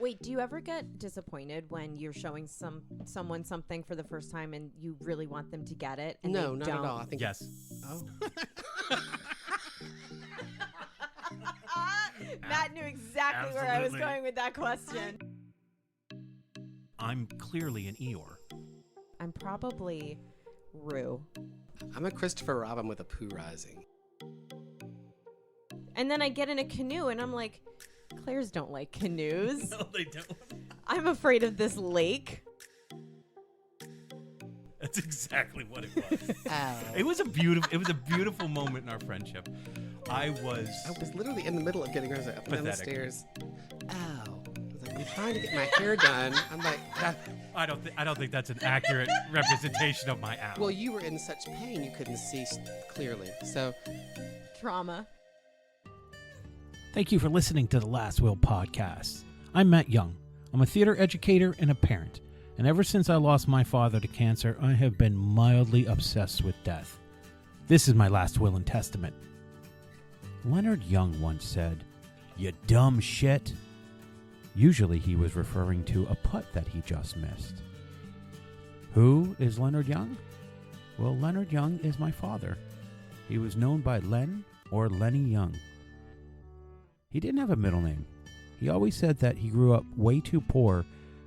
Wait, do you ever get disappointed when you're showing someone something for the first time and you really want them to get it? And No, they not don't? at all. I think Yes. Oh. Matt knew exactly where I was Absolutely. going with that question. I'm clearly an Eeyore. I'm probably Rue. I'm a Christopher Robin with a Pooh Rising. And then I get in a canoe and I'm like, Clairs don't like canoes. No, they don't. I'm afraid of this lake. That's exactly what it was. Ow. It was a beautiful moment in our friendship. I was literally in the middle of getting hers up and down the Pathetic. stairs. Ow. I was like, I'm trying to get my hair done. I'm like, I don't think that's an accurate representation of my owl. well, you were in such pain you couldn't see clearly. So, Trauma. Thank you for listening to the Last Will podcast. I'm Matt Young. I'm a theater educator and a parent. And ever since I lost my father to cancer, I have been mildly obsessed with death. This is my last will and testament. Leonard Young once said, "You dumb shit." Usually he was referring to a putt that he just missed. Who is Leonard Young? Well, Leonard Young is my father. He was known by Len or Lenny Young. He didn't have a middle name. He always said that he grew up way too poor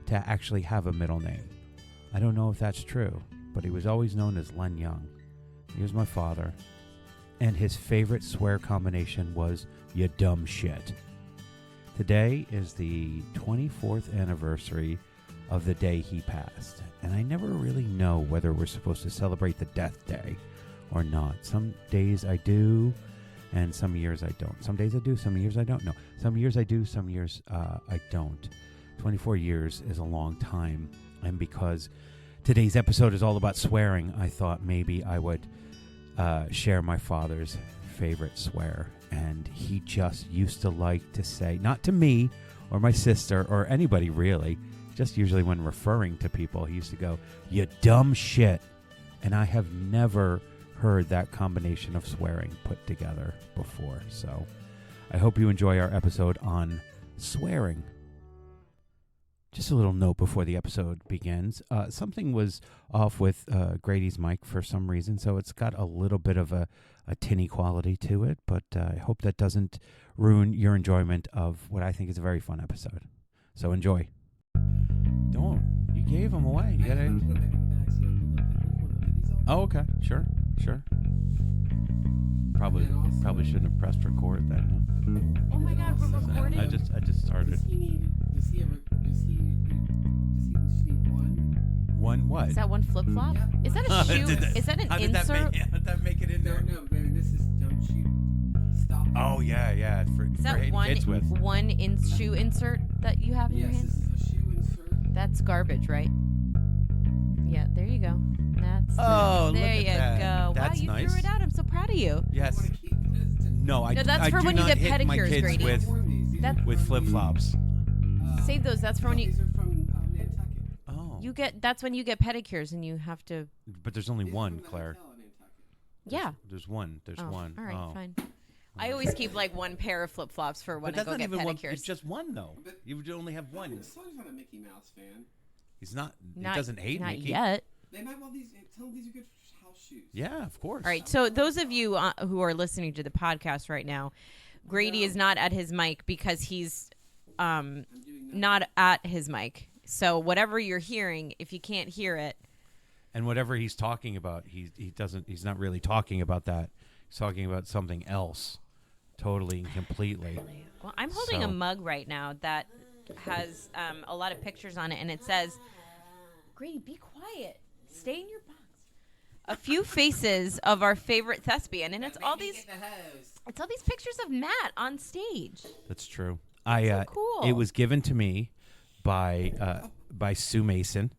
to actually have a middle name. I don't know if that's true, but he was always known as Len Young. He was my father, and his favorite swear combination was "you dumb shit." Today is the 24th anniversary of the day he passed, and I never really know whether we're supposed to celebrate the death day or not. Some days I do, and some years I don't. Some days I do, some years I don't. No, some years I do, some years I don't. 24 years is a long time, and because today's episode is all about swearing, I thought maybe I would share my father's favorite swear. And he just used to like to say, not to me or my sister or anybody really, just usually when referring to people, he used to go, "You dumb shit." And I have never heard that combination of swearing put together before. So I hope you enjoy our episode on swearing. Just a little note before the episode begins. Something was off with Grady's mic for some reason, so it's got a little bit of a tinny quality to it, but I hope that doesn't ruin your enjoyment of what I think is a very fun episode. So enjoy. Don't. You gave them away. You gotta... Oh, okay. Sure. Probably shouldn't have pressed record then. Oh my God, we're recording. I just started. Does he just need one? One what? Is that one flip flop? Is that a shoe? Is that an insert? How did that make it in there? No, baby, this is don't you stop. Oh, yeah. For Is that hitting one kids with. shoe insert that you have in your Yes, hand? this is a shoe insert. That's garbage, right? Yeah, there you go. Oh, look there at you that. go. That's wow, you nice. threw it out. I'm so proud of you. Yes. I want to keep this to No, I No, that's I for do when you not get hit my pedicures, kids Grady. with flip-flops. Save those. That's for when you. These are from Nantucket. Oh. That's when you get pedicures and you have to. But there's only These are one, from the Claire. hotel in Nantucket. Yeah. There's one. There's Oh, one. All right, Oh. fine. I always keep like one pair of flip flops for when But I that's go not get even one. pedicures. It's just one, though. But- You would only have one. Sonny's not a Mickey Mouse fan. He's not. He Not- doesn't hate not Mickey. yet. They might well tell them these are good house shoes. Yeah, of course. All right. So those of you who are listening to the podcast right now, Grady is not at his mic because he's I'm doing that. not at his mic. So whatever you're hearing, if you can't hear it, And whatever he's talking about, he doesn't. He's not really talking about that. He's talking about something else, totally and completely. well, I'm holding So- a mug right now that has a lot of pictures on it, and it says, "Grady, be quiet. Stay in your box." A few faces of our favorite thespian, and it's all these pictures of Matt on stage. That's true. so cool. It was given to me by Sue Mason,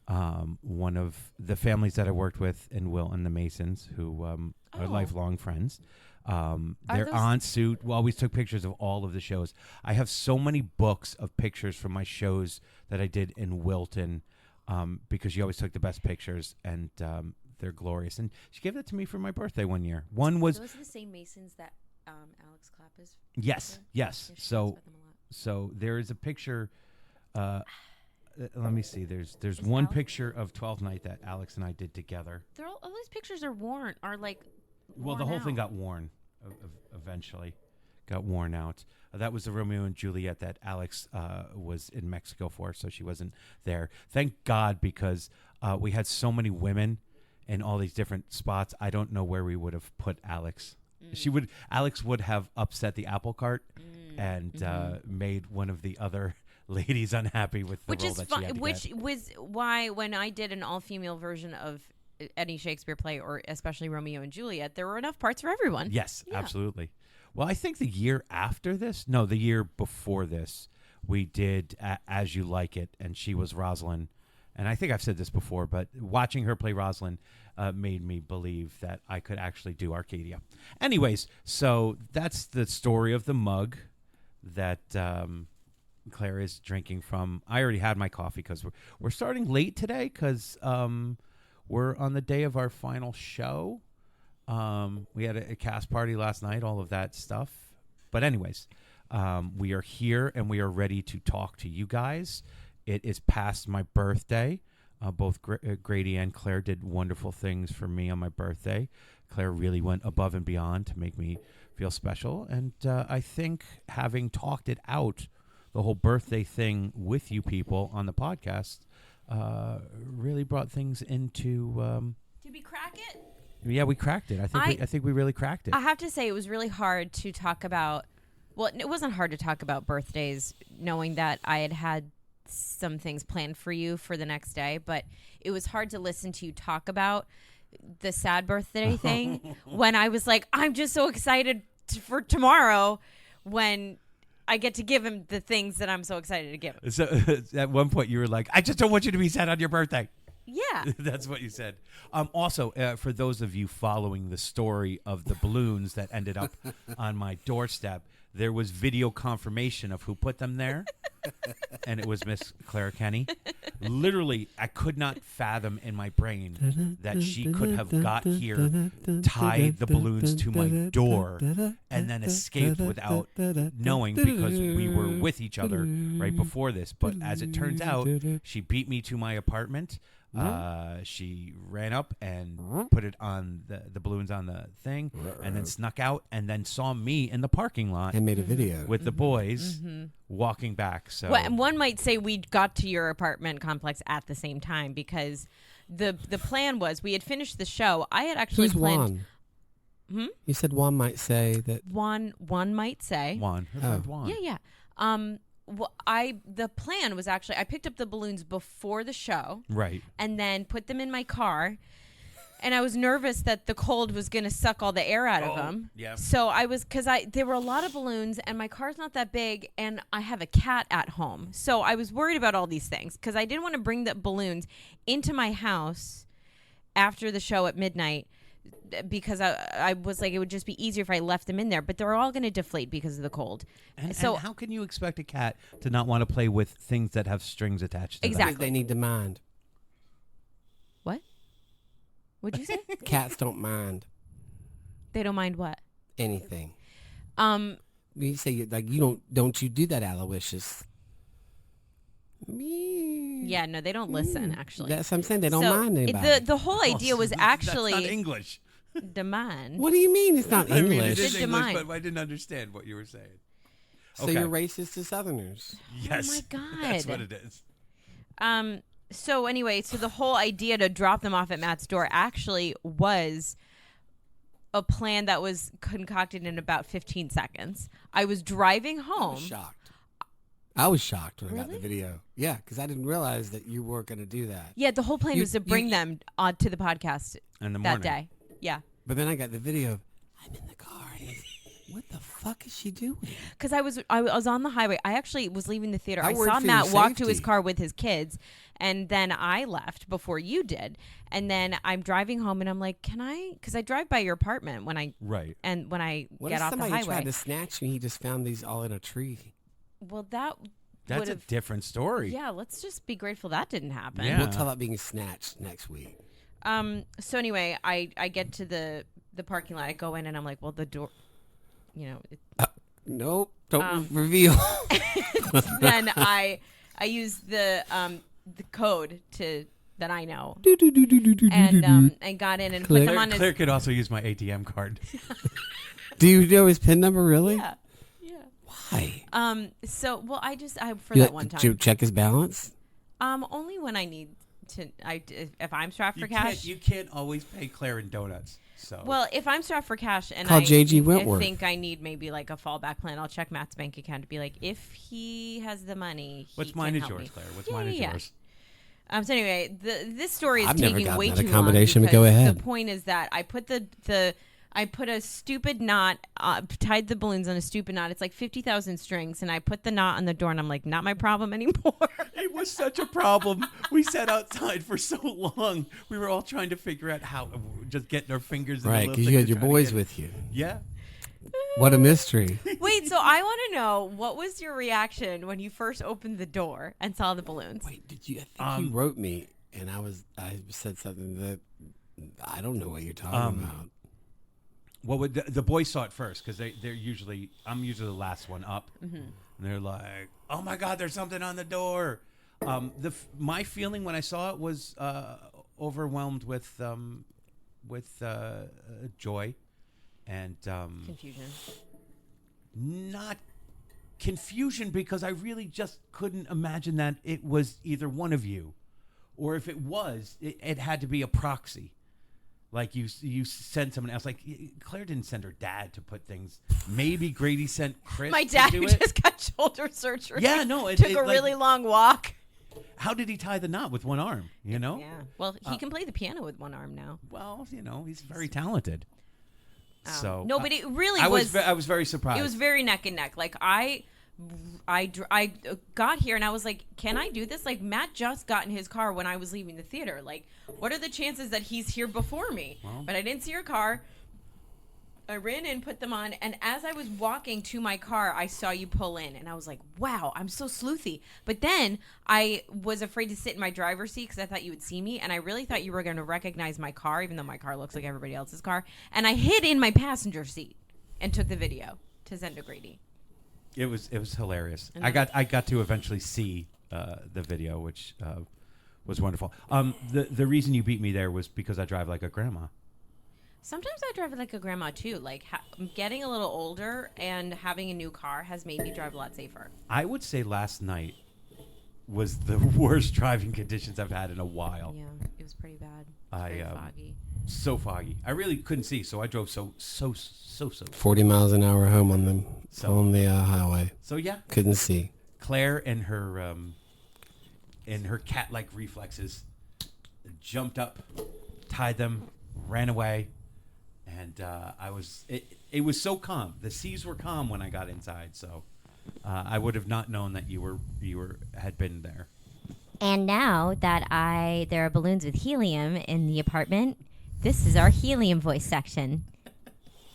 one of the families that I worked with in Wilton, the Masons, who are Oh. lifelong friends. Their those- aunt Sue always took pictures of all of the shows. I have so many books of pictures from my shows that I did in Wilton, because she always took the best pictures, and they're glorious. And she gave that to me for my birthday one year. One was Those are the same Masons that Alex Clapp is. yes. Yeah, she talks So about them a lot. So there is a picture let me see. There's Is one Alex- picture of 12th Night that Alex and I did together. All these pictures are worn. Are like. Well, the worn whole thing out. got worn. Eventually, got worn out. That was the Romeo and Juliet that Alex was in Mexico for, so she wasn't there. Thank God, because we had so many women in all these different spots. I don't know where we would have put Alex. Alex would have upset the apple cart and made one of the other ladies unhappy with the Which role is that she fun. had to Which get. was why when I did an all-female version of any Shakespeare play, or especially Romeo and Juliet, there were enough parts for everyone. Yes, Yeah. absolutely. Well, I think the year after this, no, the year before this, we did As You Like It, and she was Rosalind. And I think I've said this before, but watching her play Rosalind made me believe that I could actually do Arcadia. Anyways, so that's the story of the mug that Claire is drinking from. I already had my coffee because we're starting late today because we're on the day of our final show. We had a cast party last night, all of that stuff. But anyways, we are here and we are ready to talk to you guys. It is past my birthday. Both Grady and Claire did wonderful things for me on my birthday. Claire really went above and beyond to make me feel special. And I think having talked it out, the whole birthday thing with you people on the podcast, really brought things into... Did we crack it? Yeah, we cracked it. I think we really cracked it. I have to say, it was really hard to talk about. Well, it wasn't hard to talk about birthdays, knowing that I had some things planned for you for the next day. But it was hard to listen to you talk about the sad birthday thing when I was like, I'm just so excited for tomorrow when I get to give him the things that I'm so excited to give him. So at one point you were like, I just don't want you to be sad on your birthday. Yeah. That's what you said. Also, for those of you following the story of the balloons that ended up on my doorstep, there was video confirmation of who put them there, and it was Miss Clara Kenny. Literally, I could not fathom in my brain that she could have got here, tied the balloons to my door, and then escaped without knowing, because we were with each other right before this. But as it turns out, she beat me to my apartment. She ran up and put it on the balloons on the thing, and then snuck out, and then saw me in the parking lot And made a video. with the boys walking back. So Well, and one might say we got to your apartment complex at the same time, because the plan was we had finished the show. I had actually Who's planned. Juan? You said Juan might say that. One might say. Juan, her friend Juan. Yeah. Well, the plan was actually I picked up the balloons before the show, Right. and then put them in my car. And I was nervous that the cold was going to suck all the air out of them. yeah. So I was, there were a lot of balloons, and my car's not that big, and I have a cat at home. So I was worried about all these things because I didn't want to bring the balloons into my house after the show at midnight, because I was like, it would just be easier if I left them in there. But they're all going to deflate because of the cold. And So how can you expect a cat to not want to play with things that have strings attached to them? Exactly. They need to mind. what? What'd you say? Cats don't mind They don't mind what? anything. You say you don't you do that, Aloysius? Yeah, no, they don't listen. Actually, That's what I'm saying. They don't So, mind anybody. The whole idea was actually That's not English. demand. What do you mean it's not I mean, English? it is Did English, mine. but I didn't understand what you were saying. So Okay. you're racist to Southerners. Yes. Oh my God. That's what it is. So anyway, the whole idea to drop them off at Matt's door actually was a plan that was concocted in about 15 seconds. I was driving I home. was shocked. I was shocked when I got Really? the video. Yeah, because I didn't realize that you weren't going to do that. Yeah, the whole plan You- was to bring them to the podcast In the that morning. day. Yeah. But then I got the video. I'm in the car. And what the fuck is she doing? Because I was on the highway. I actually was leaving the theater. I I worried saw for Matt your walk to his safety. car with his kids, and then I left before you did. And then I'm driving home, and I'm like, "Can I?" Because I drive by your apartment when I Right. when I What get if off the somebody highway. tried to snatch me? He just found these all in a tree. Well, that That's would a have. different story. Yeah, let's just be grateful that didn't happen. Yeah. We'll tell about being snatched next week. So anyway, I get to the parking lot. I go in, and I'm like, "Well, the door." You know, Nope. Don't reveal. then I I use the code that I know, Do, do, do, do, do, do, do, do. and got in and Click. put them on his. Claire could also use my ATM card. Do you know his PIN number, really? Yeah, yeah. Why? So well, I for You that like- one did you time. check his balance? Only when I need to. If I'm strapped for You cash. can't always pay Claire in donuts. So Well, if I'm strapped for cash and Call I J.G. Wentworth. think I need maybe like a fallback plan, I'll check Matt's bank account to be like, if he has the money, he what's can mine is help yours, me. Claire. What's Yeah, mine is yeah, yeah. yours. So anyway, this story is I've never taking gotten way that too accommodation, long. but go because ahead. The point is that I put I put a stupid knot, tied the balloons on a stupid knot. It's like 50,000 strings, and I put the knot on the door, and I'm like, not my problem anymore. It was such a problem. We sat outside for so long. We were all trying to figure out how, just getting our fingers in Right, the because little you thing had to your try to boys get- with you. Yeah. What a mystery. Wait, so I want to know, what was your reaction when you first opened the door and saw the balloons? Wait, did you? I think you wrote me, and I said something that I don't know what you're talking about. Well, the boys saw it first because they're usually, I'm usually the last one up. Mm-hmm. And they're like, oh my God, there's something on the door. My feeling when I saw it was overwhelmed with joy and Confusion. not confusion, because I really just couldn't imagine that it was either one of you, or if it was, it had to be a proxy. Like you sent someone else. Like Claire didn't send her dad to put things. Maybe Grady sent Chris. My to dad do who it. just got shoulder surgery. Yeah, no, took a like, really long walk. How did he tie the knot with one arm? You know. Yeah. Well, he can play the piano with one arm now. Well, he's very talented. So no, but it really I was. I was very surprised. It was very neck and neck. Like I got here and I was like, can I do this? Like Matt just got in his car when I was leaving the theater. Like, what are the chances that he's here before me? Well. But I didn't see your car. I ran in, put them on, and as I was walking to my car, I saw you pull in, and I was like, wow, I'm so sleuthy. But then I was afraid to sit in my driver's seat because I thought you would see me, and I really thought you were going to recognize my car, even though my car looks like everybody else's car. And I hid in my passenger seat and took the video to send to Grady. It was hilarious. And I got to eventually see the video, which was wonderful. The reason you beat me there was because I drive like a grandma. Sometimes I drive like a grandma, too. Like, I'm getting a little older, and having a new car has made me drive a lot safer. I would say last night was the worst driving conditions I've had in a while. Yeah, it was pretty bad. It was very foggy. So foggy. I really couldn't see, so I drove so. 40 miles an hour home on the highway. So yeah, Couldn't see. Claire and her cat-like reflexes jumped up, tied them, ran away, and it was so calm. The seas were calm when I got inside, so I would have not known that you had been there. And now that there are balloons with helium in the apartment, this is our helium voice section.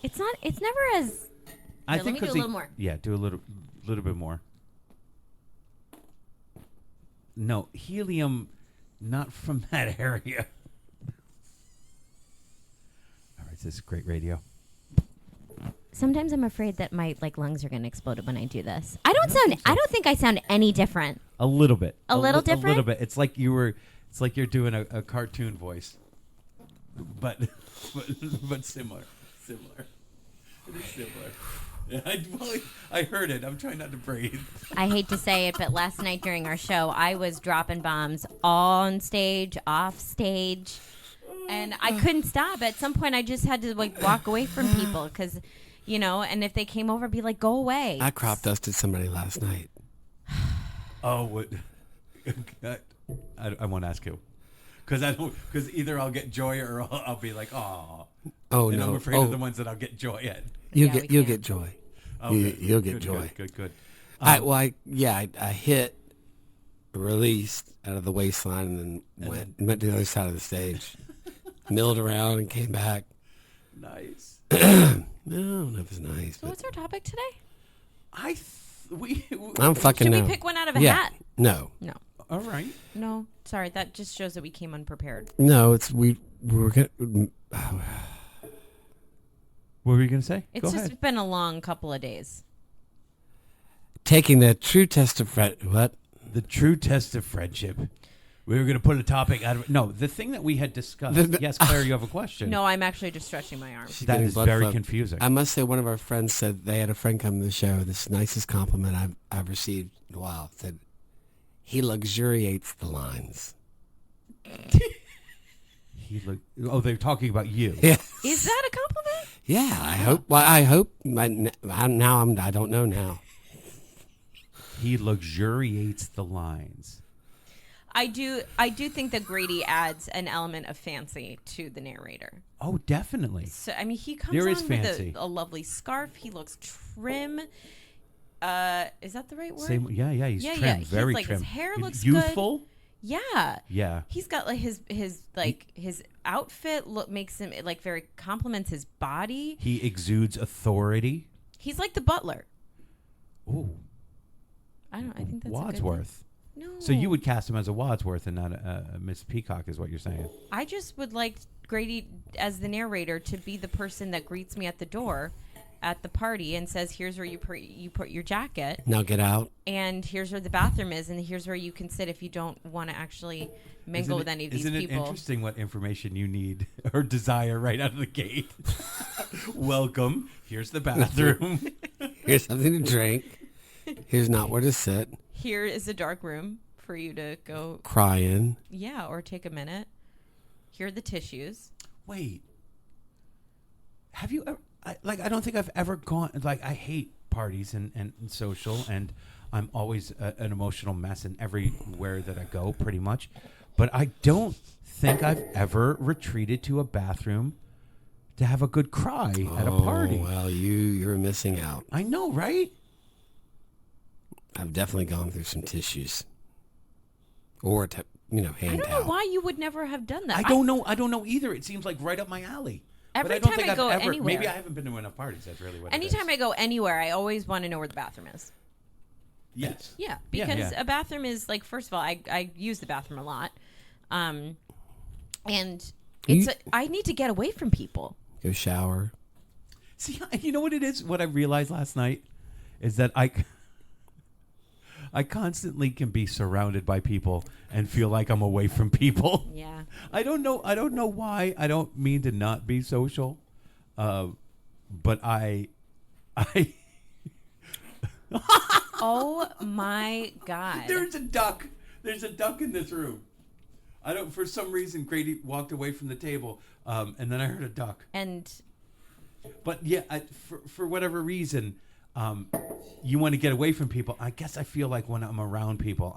It's never as. I Let think me do a 'cause little more. Yeah, do a little bit more. No, helium, not from that area. All right, this is great radio. Sometimes I'm afraid that my lungs are going to explode when I do this. I don't think I sound any different. A little bit. A little A little different? bit. It's like you're doing a cartoon voice, but similar. It is similar. Yeah, I heard it. I'm trying not to breathe. I hate to say it, but last night during our show, I was dropping bombs on stage, off stage, and I couldn't stop. At some point, I just had to walk away from people because, and if they came over, I'd be like, go away. I crop dusted somebody last night. Oh, what? I won't ask who, because either I'll get joy or I'll be like, oh. Oh, And no. I'm afraid of the ones that I'll get joy at. You'll Yeah, get we you'll can. get joy. Oh, You'll get good, joy. Good. I hit, released out of the waistline, and then went to the other side of the stage, milled around and came back. Nice. No, that was nice. So But what's our topic today? I'm fucking Should now. we pick one out of a Yeah. hat? No, No. All right. No. Sorry, that just shows that we came unprepared. no. It's we were gonna. What were you gonna say? It's Go just ahead. been a long couple of days. Taking the true test of what? The true test of friendship. We were going to put a topic out of no. The thing that we had discussed. Yes, Claire, you have a question. No, I'm actually just stretching my arm. She's That getting is blood very flow. confusing. I must say, one of our friends said they had a friend come to the show. This nicest compliment I've received in a while. Said he luxuriates the lines. Oh, they're talking about you. Yeah, Is that a compliment? yeah. I hope. Well, I hope. I don't know now. He luxuriates the lines. I do think that Grady adds an element of fancy to the narrator. Oh, definitely. So I mean, he comes There on is with fancy. a lovely scarf. He looks trim. Is that the right word? Same. Yeah. He's Yeah, trim. yeah. He's Very like, trim. his hair He's looks youthful. Yeah. Yeah. He's got like his outfit makes him like very compliments his body. He exudes authority. He's like the butler. Ooh, I think that's Wadsworth. A good no. So you would cast him as a Wadsworth and not a Miss Peacock, is what you're saying? I just would like Grady as the narrator to be the person that greets me at the door at the party and says, "Here's where you put your jacket, Now get out. and here's where the bathroom is, and here's where you can sit if you don't want to actually mingle with any of these Isn't it people." interesting what information you need or desire right out of the gate? Welcome. Here's the bathroom. Here's something to drink. Here's not where to sit. Here is a dark room for you to go, Cry in. yeah, or take a minute. Here are the tissues. Wait. Have you ever... I don't think I've ever gone... Like, I hate parties and social, and I'm always an emotional mess in everywhere that I go, pretty much. But I don't think I've ever retreated to a bathroom to have a good cry at a party. Well, you're missing out. I know, right? I've definitely gone through some tissues. Or, hand I don't towel. know why you would never have done that. I don't know either. It seems like right up my alley. Every but I don't time think I I've go ever, anywhere- maybe I haven't been to enough parties. That's really what Anytime it I go anywhere, I always want to know where the bathroom is. Yes. Yeah, Yeah, because yeah. a bathroom is like, first of all, I use the bathroom a lot, and I need to get away from people. Go shower. See, you know what it is? What I realized last night is that I constantly can be surrounded by people and feel like I'm away from people. Yeah. I don't know why. I don't mean to not be social, but I. Oh my God. There's a duck. There's a duck in this room. I don't. For some reason, Grady walked away from the table, and then I heard a duck. And But yeah, for whatever reason, you want to get away from people. I guess I feel like when I'm around people,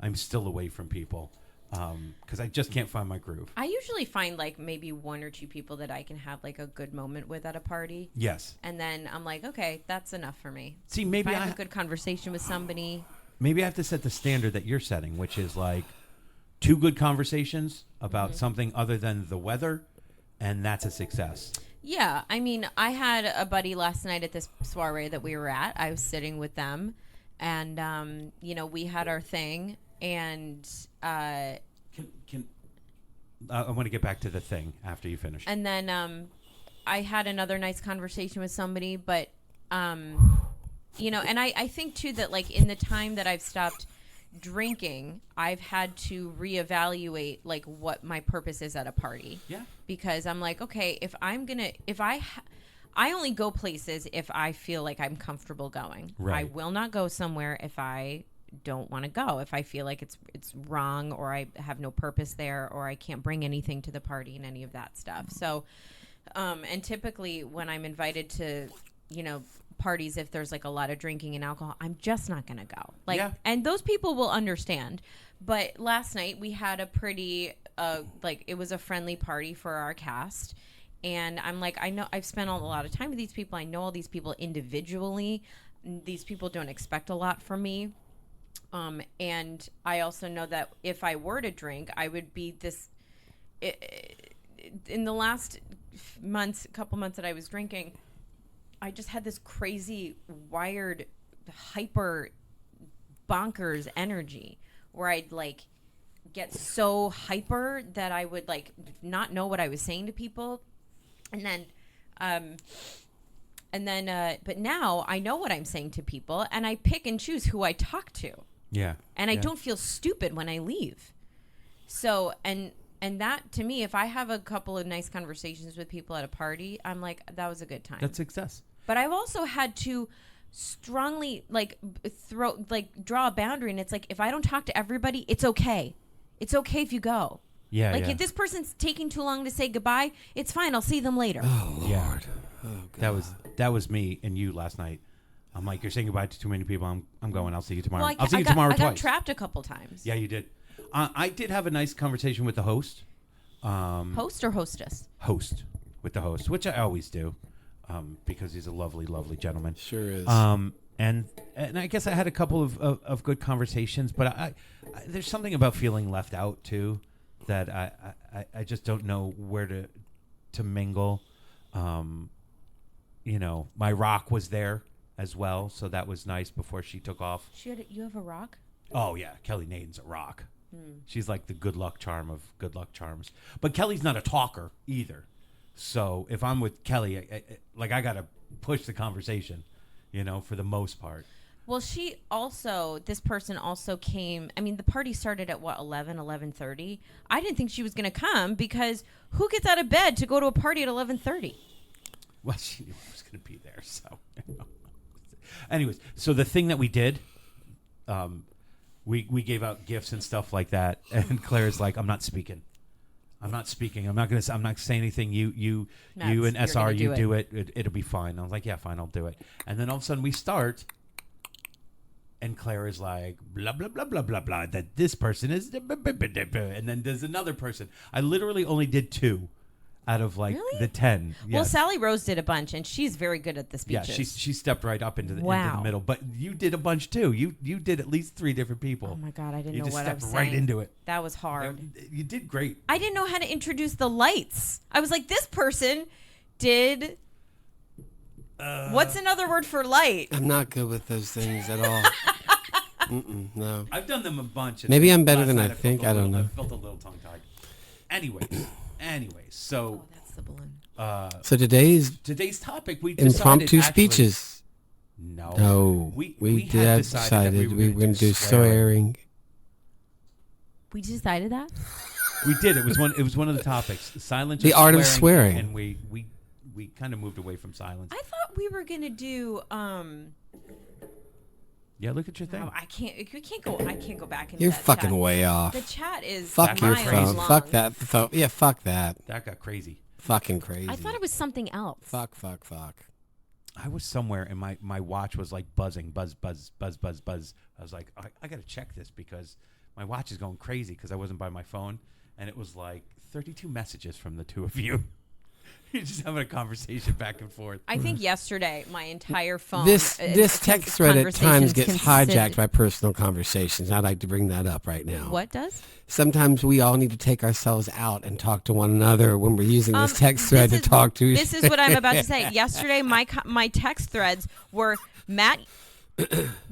I'm still away from people because I just can't find my groove. I usually find like maybe one or two people that I can have like a good moment with at a party. Yes. And then I'm like, okay, that's enough for me. See, If maybe I have a good conversation with somebody. maybe I have to set the standard that you're setting, which is like 2 good conversations about something other than the weather, and that's a success. Yeah, I mean, I had a buddy last night at this soiree that we were at. I was sitting with them, and we had our thing, and I want to get back to the thing after you finish. and then I had another nice conversation with somebody, but and I think too that like in the time that I've stopped drinking, I've had to reevaluate like what my purpose is at a party. Yeah. Because I'm like, okay, I only go places if I feel like I'm comfortable going. Right. I will not go somewhere if I don't want to go. If I feel like it's wrong, or I have no purpose there, or I can't bring anything to the party and any of that stuff. So, and typically when I'm invited to, parties, if there's like a lot of drinking and alcohol, I'm just not going to go. Like, Yeah. and those people will understand. But last night we had a pretty, it was a friendly party for our cast. And I'm like, I know I've spent a lot of time with these people. I know all these people individually. These people don't expect a lot from me. And I also know that if I were to drink, I would be in the last couple months that I was drinking, I just had this crazy, wired, hyper, bonkers energy where I'd like get so hyper that I would like not know what I was saying to people, and then but now I know what I'm saying to people, and I pick and choose who I talk to. Yeah. And I Yeah. don't feel stupid when I leave. So, and that to me, if I have a couple of nice conversations with people at a party, I'm like, that was a good time. That's success. But I've also had to strongly draw a boundary, and it's like, if I don't talk to everybody, it's okay. It's okay if you go. Yeah. Like yeah. if this person's taking too long to say goodbye, it's fine. I'll see them later. Oh Lord. Yeah. Oh, God. That was me and you last night. I'm like, you're saying goodbye to too many people. I'm going. I'll see you tomorrow. Well, I'll see you tomorrow I got twice. trapped a couple times. Yeah, you did. I did have a nice conversation with the host. Host or hostess? Host with the host, which I always do, because he's a lovely, lovely gentleman. Sure is. And I guess I had a couple of good conversations, but I there's something about feeling left out too, that I just don't know where to mingle. You know, my rock was there as well, so that was nice before she took off. You have a rock? Oh yeah, Kelly Naden's a rock. She's like the good luck charm of good luck charms. But Kelly's not a talker either. So if I'm with Kelly, I got to push the conversation, you know, for the most part. Well, this person also came. I mean, the party started at 11:30. I didn't think she was going to come because who gets out of bed to go to a party at 11:30? Well, she was going to be there, so. Anyways, so the thing that we did, we gave out gifts and stuff like that, and Claire's like, I'm not speaking. I'm not saying anything. You and SR, you do it. It'll be fine. I was like, yeah, fine, I'll do it. And then all of a sudden we start, and Claire is like, blah, blah, blah, blah, blah, blah, that this person is, and then there's another person. I literally only did 2 out of Really? the 10. Well, Yes. Sally Rose did a bunch, and she's very good at the Yeah, speeches. she stepped right up into the Wow. middle. But you did a bunch too. You did at least 3 different people. Oh my God, I didn't You know just what I stepped was right saying. into it. That was hard. You did great. I didn't know how to introduce the lights. I was like, this person did. What's another word for light? I'm not good with those things at all. No. I've done them a bunch. and Maybe I'm better last than night I think. felt a I don't little- know. I felt a little tongue-tied. Anyways, so Oh, that's the balloon. So today's today's topic, we impromptu decided speeches. No. We had did decided that we were going to do swearing. swearing. We decided that? We did. It was one of the topics. Silence. The art of swearing. And we kind of moved away from silence. I thought we were going to do. Yeah, look at your thing. Oh, I can't go back into You're that fucking chat. way off. The chat is Fuck your miles phone. long. Fuck that phone. Yeah, fuck that. That got crazy. Fucking crazy. I thought it was something else. Fuck. I was somewhere and my watch was like buzzing, buzz, buzz, buzz, buzz, buzz. I was like, I got to check this because my watch is going crazy because I wasn't by my phone. And it was like 32 messages from the 2 of you. You're just having a conversation back and forth. I think yesterday my entire phone. This text thread at times gets conversations hijacked by personal conversations. I'd like to bring that up right now. What does? Sometimes we all need to take ourselves out and talk to one another when we're using this text thread this to talk to. This is what I'm about to say. Yesterday, my text threads were Matt,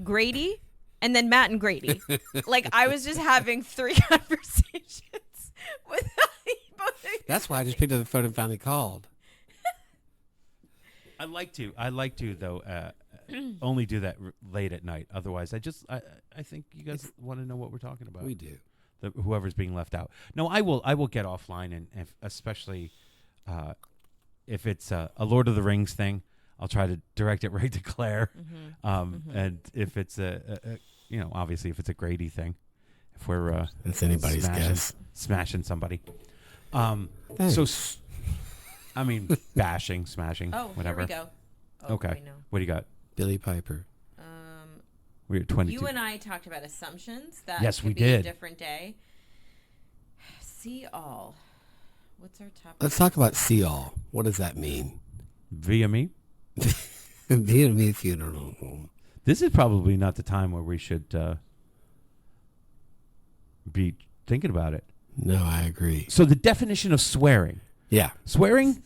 Grady, and then Matt and Grady. Like I was just having 3 conversations with both. That's why I just picked up the phone and finally called. I like to though, only do that late at night. Otherwise, I think you guys want to know what we're talking about. We do. Whoever's being left out. No, I will get offline, and especially if it's a Lord of the Rings thing, I'll try to direct it right to Claire. And if it's obviously if it's a Grady thing, if we're That's anybody's guess. smashing somebody. Thanks. Bashing, smashing, Oh, whatever. here we go. Oh, Okay, wait, no. what do you got? Billy Piper. We're at 22. You and I talked about assumptions. That Yes, could we be a did. different day. See all. What's our topic? Let's talk about see all. What does that mean? Via me. Vietnamese funeral home. This is probably not the time where we should be thinking about it. No, I agree. So the definition of swearing. Yeah. Swearing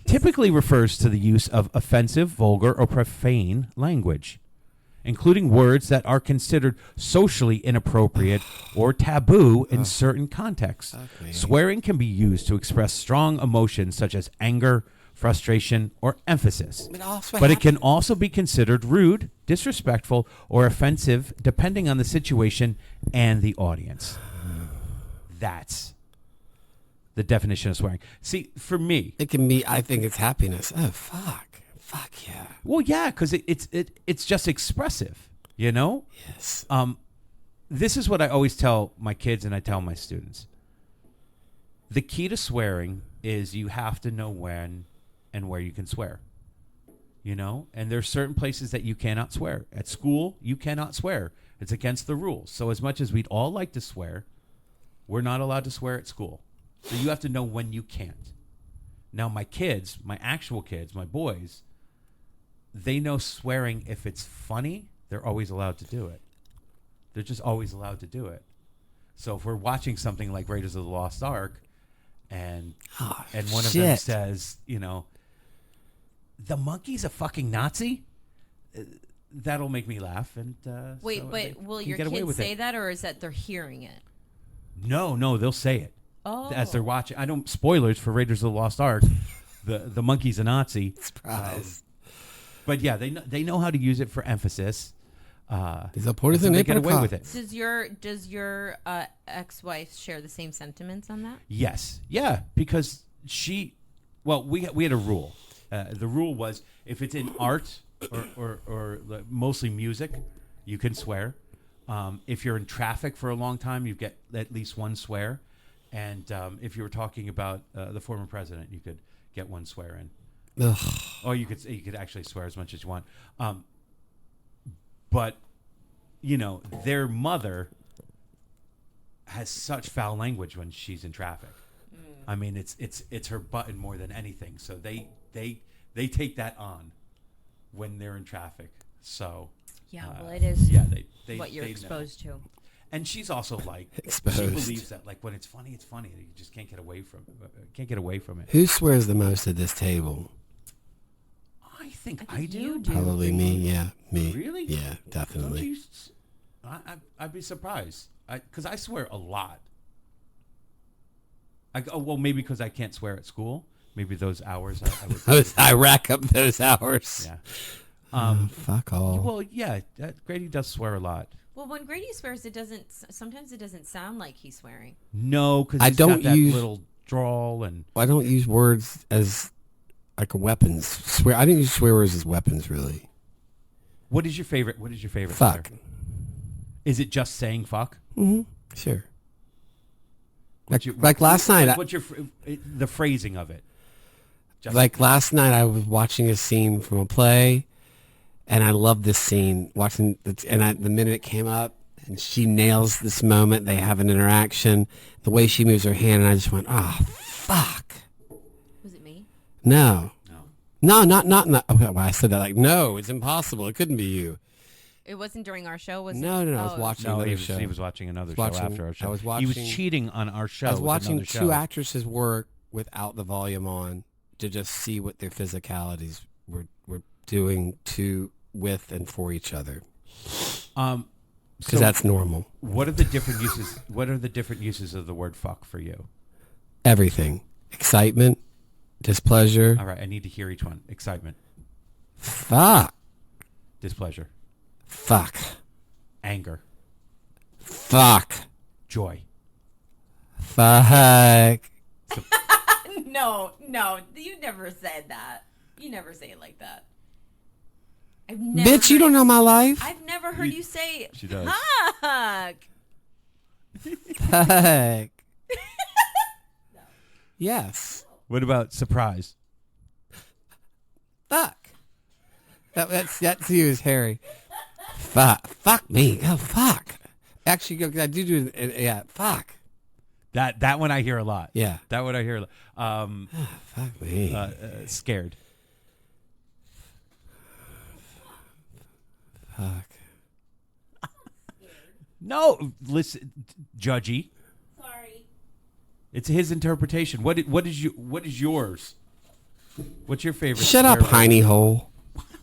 typically refers to the use of offensive, vulgar, or profane language, including words that are considered socially inappropriate or taboo in certain contexts. Okay. Swearing can be used to express strong emotions such as anger, frustration, or emphasis. It also But it can also be considered rude, disrespectful, or offensive depending on the situation and the audience. That's the definition of swearing. See, for me, It can be. I think it's happiness. Oh fuck yeah. well, yeah, because it's just expressive, you know? Yes. This is what I always tell my kids and I tell my students. The key to swearing is you have to know when and where you can swear. You know? And there's certain places that you cannot swear. At school, you cannot swear. It's against the rules. So as much as we'd all like to swear, we're not allowed to swear at school. So you have to know when you can't. Now my kids, my actual kids, my boys, they know swearing if it's funny, they're always allowed to do it. They're just always allowed to do it. So if we're watching something like Raiders of the Lost Ark, and one of them says, you know, the monkey's a fucking Nazi, that'll make me laugh. And Wait, so but will can your get away kids with say it. that, or is that they're hearing it? No, they'll say it as they're Oh. watching. I don't spoilers for Raiders of the Lost Ark. The monkey's a Nazi. Surprise. But yeah, they know how to use it for emphasis. These are Puerto so they get Rico away with it. Does your ex-wife share the same sentiments on that? Yes, yeah, because we had a rule. The rule was if it's in art or mostly music, you can swear. If you're in traffic for a long time, you get at least one swear. And if you were talking about the former president, you could get one swear in. Ugh. Or you could actually swear as much as you want. But you know, their mother has such foul language when she's in traffic. I mean, it's her button more than anything. So they take that on when they're in traffic. So Yeah, well, it is they what you're know. exposed to. And she's also like Exposed. she believes that like when it's funny, it's funny. You just can't get away from it. Who swears the most at this table? I think I think do. you do. Probably me. Yeah, me. Really? Yeah, Don't definitely. you? I'd be surprised. Because I swear a lot. Well, maybe because I can't swear at school. Maybe those hours I would. I rack up those hours. Yeah. Fuck all. Well, yeah. Grady does swear a lot. Well, when Grady swears, sometimes it doesn't sound like he's swearing. No, because I he's don't got that use- little drawl and. I don't use words as like weapons. Swear. I didn't use swear words as weapons, really. What is your favorite? Fuck. swear? Is it just saying fuck? Mm-hmm. Sure. What's your- Like last night. What's your the phrasing of it? Just Like last night, I was watching a scene from a play, and I loved this scene. Watching the minute it came up, and she nails this moment. They have an interaction. The way she moves her hand, and I just went, "Ah, fuck." Was it me? No, No. not. Okay, well, I said that like, no, it's impossible. It couldn't be you. It wasn't during our show, was it? No. I was Oh, watching No, another show. he was watching another show Watching- after our show. I was He was watching- cheating on our show. I was with watching another two show. actresses work without the volume on to just see what their physicalities were doing with and for each other. Because Because that's normal. what are the different uses? What are the different uses of the word fuck for you? Everything. Excitement, displeasure, All right, I need to hear each one. Excitement, fuck, displeasure, fuck, anger, fuck, joy. fuck. No, you never said that. You never say it like that. I've never. Bitch, you heard- don't know my life. I've never heard you say. She does. Fuck. Fuck. Yes. What about surprise? Fuck. That's you, is Harry. Fuck me. Oh, fuck. Actually, I do it. Yeah, fuck. That one I hear a lot. Yeah. That one I hear a lot. Fuck me. Scared. Fuck. No, listen, judgy. Sorry. It's his interpretation. What is yours? What's your favorite? Shut up, swear word? hiney hole.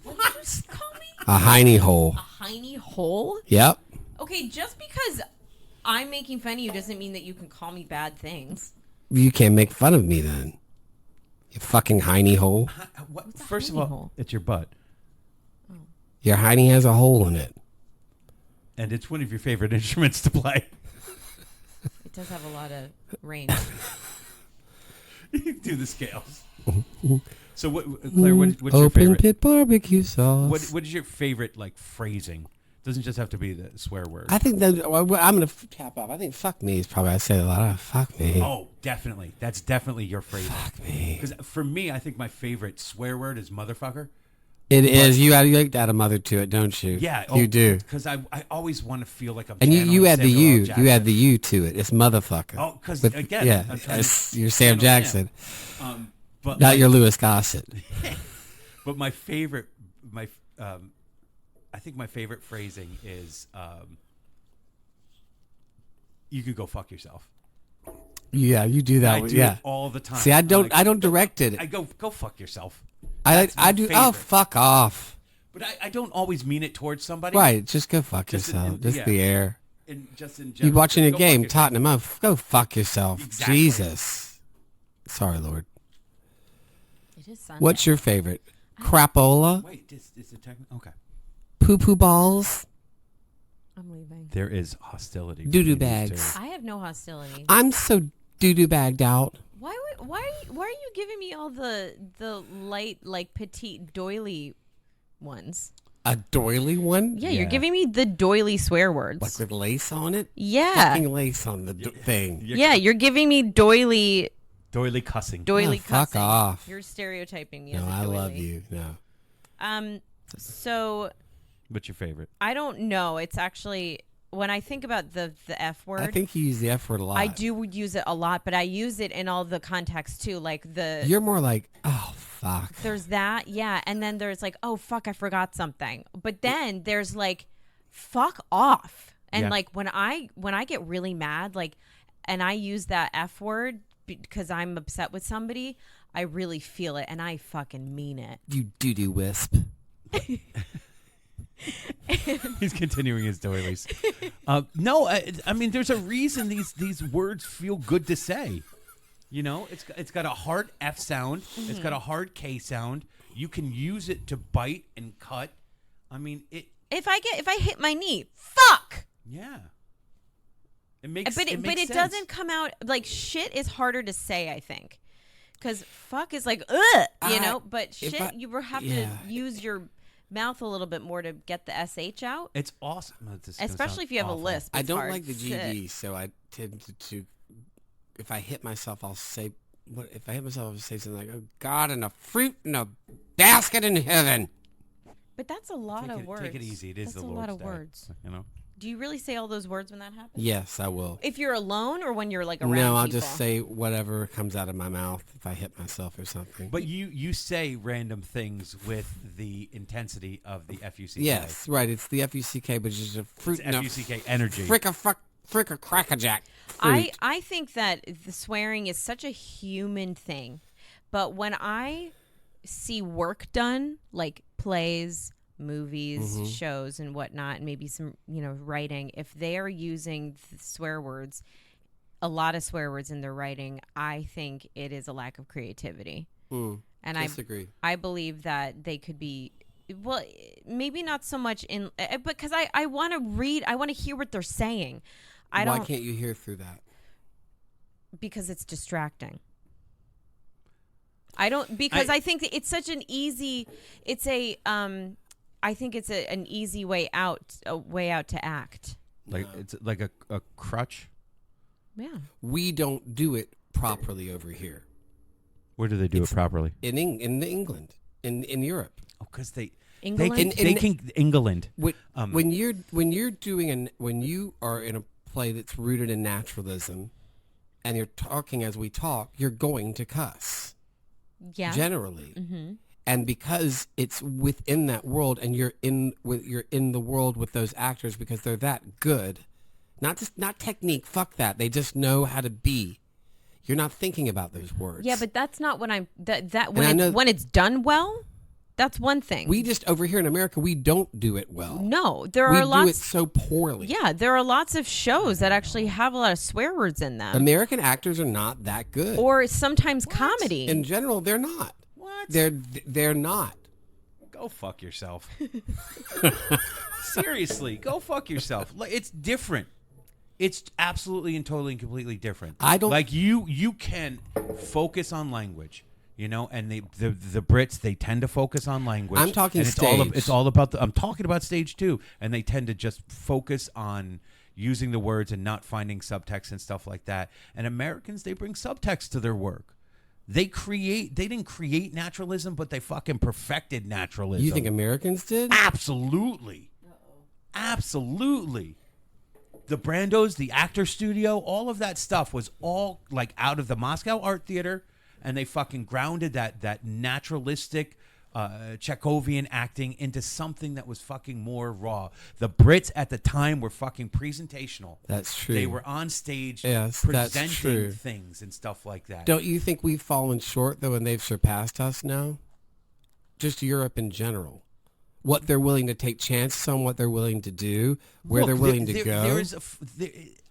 What did you just call me? A hiney hole. A hiney hole? Yep. Okay, just because I'm making fun of you doesn't mean that you can call me bad things. You can't make fun of me then. You fucking hiney hole. First of hiney all, hole? it's your butt. Your hiney has a hole in it. And it's one of your favorite instruments to play. It does have a lot of range. You do the scales. So, Claire, what's your Open favorite? pit barbecue sauce. What is your favorite phrasing? Doesn't just have to be the swear word. I think that I'm gonna tap off. I think "fuck me" is probably I say a lot. Of, fuck me. Oh, definitely. That's definitely your phrase. Fuck me. Because for me, I think my favorite swear word is motherfucker. It is. You add a mother to it, don't you? Yeah, you do. Because I always want to feel like I'm. And you add the Samuel L. you. Jackson. You add the you to it. It's motherfucker. Oh, because With- again, yeah, I'm trying to you're Sam channel him. Jackson, But not your Louis Gossett. But my favorite, I think my favorite phrasing is, "You could go fuck yourself." Yeah, you do that. I one, do yeah. it all the time. See, I I'm don't. like, I don't direct it. I go fuck yourself. I my do. Oh, favorite. fuck off. But I don't always mean it towards somebody. Right. Just go fuck Just yourself. in- just yeah. the air. Just in You general. watching a Go fuck game, yourself. Tottenham. Oh, go fuck yourself. Exactly. Jesus. Sorry, Lord. It is Sunday. What's your favorite? Crapola, Wait, is it technical? Okay. poo poo balls. I'm leaving. There is hostility. Doo-doo between these bags. two. I have no hostility. I'm so doo doo bagged out. Why are you giving me all the light, like, petite doily ones? A doily one? Yeah, Yeah. you're giving me the doily swear words. Like with lace on it? Yeah. Fucking lace on the thing. Yeah, you're giving me doily Doily cussing. cussing. fuck off. You're stereotyping me No, as a I doily. love you. No. So What's your favorite? I don't know. It's actually when I think about the F word, I think you use the F word a lot. I do use it a lot, but I use it in all the contexts too. Like You're more like, oh, fuck. there's that, yeah, and then there's like, oh fuck, I forgot something. But then there's like, fuck off. And Yeah. like when I get really mad, like, and I use that F word because I'm upset with somebody, I really feel it, and I fucking mean it. You doo doo wisp. He's continuing his doilies. No, I mean, there's a reason these words feel good to say. You know, it's got a hard F sound. It's got a hard K sound. You can use it to bite and cut. I mean, If I hit my knee, fuck. yeah. It makes, But it makes sense. doesn't come out like shit is harder to say, I think, because fuck is like ugh, you know. But shit, you have to use your mouth a little bit more to get the sh out, It's awesome. This is gonna especially sound if you have awful. a lisp. I It's don't hard. like the Shit. GD, so I tend to if I hit myself, I'll say, what if I hit myself, I'll say something like, oh, God, and a fruit and a basket in heaven. But that's a lot of words. Take it easy. It is That's the a Lord's lot of Day, words. You know. Do you really say all those words when that happens? Yes, I will. If you're alone or when you're like around No, I'll people? just say whatever comes out of my mouth if I hit myself or something. But you say random things with the intensity of the FUCK. Yes, right. It's the FUCK, but it's just a fruit It's and a FUCK energy. frick a crackerjack. Fruit. I think that the swearing is such a human thing, but when I see work done, like plays, movies, shows, and whatnot, and maybe some writing, if they are using swear words, a lot of swear words in their writing, I think it is a lack of creativity. And disagree. I believe that they could be. Well, maybe not so much in, because I want to read, I want to hear what they're saying. Why can't you hear through that? Because it's distracting. I think that it's such an easy. It's a. I think it's an easy way out. A way out to act. Like it's like a crutch. Yeah. We don't do it properly over here Where do they do it properly? in England, in Europe. Oh, because they England? they can England. When you're doing when you are in a play that's rooted in naturalism, and you're talking as we talk, you're going to cuss. Yeah. Generally. And because it's within that world, and you're in the world with those actors because they're that good, not technique. Fuck that. They just know how to be. You're not thinking about those words. Yeah, but that's not when I'm when And I know- when it's done well. That's one thing. We just over here in America, we don't do it well. No, there We are do lots. it so poorly. Yeah, there are lots of shows that actually have a lot of swear words in them, American actors are not that good. or sometimes comedy. In general, they're not. What? They're not. Go fuck yourself. Seriously, go fuck yourself. Like, it's different. It's absolutely and totally and completely different. I don't like you can focus on language, you know, and the Brits, they tend to focus on language. I'm talking and stage. It's all about I'm talking about stage too, and they tend to just focus on using the words and not finding subtext and stuff like that. And Americans, they bring subtext to their work. They didn't create naturalism, but they fucking perfected naturalism. You think Americans did? Absolutely. Absolutely. The Brandos, the actor studio, all of that stuff was all like out of the Moscow Art Theater, and they fucking grounded that naturalistic Chekhovian acting into something that was fucking more raw. The Brits at the time were fucking presentational. That's true. They were on stage Yes, that's presenting true. things and stuff like that. Don't you think we've fallen short, though, and they've surpassed us now? Just Europe in general. What they're willing to take chances on, what they're willing to do, where Look, they're willing to go.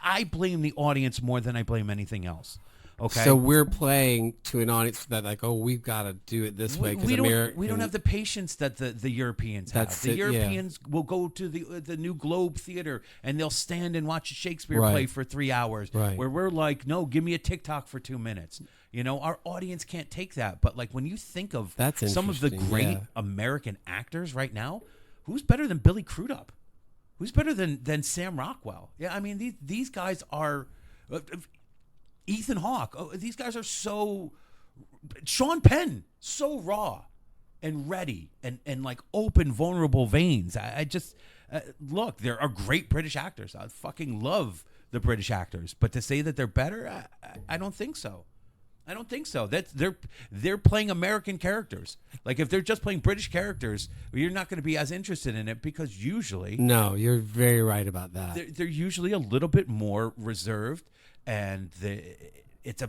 I blame the audience more than I blame anything else. Okay. So we're playing to an audience that like, oh, we've got to do it this way because we don't have the patience that the Europeans have. That's The it, yeah. Europeans will go to the New Globe Theater and they'll stand and watch a Shakespeare Right. play for 3 hours. Right. Where we're like, no, give me a TikTok for 2 minutes. You know, our audience can't take that. But like when you think of That's some of the interesting, great yeah. American actors right now, who's better than Billy Crudup? Who's better than Sam Rockwell? Yeah, I mean these guys are. Ethan Hawke. Oh, these guys are so. Sean Penn, so raw and ready and like open, vulnerable veins. I just look. There are great British actors. I fucking love the British actors, but to say that they're better, I don't think so. I don't think so. They're playing American characters. Like if they're just playing British characters, you're not going to be as interested in it because usually No, you're very right about that. they're usually a little bit more reserved, and it's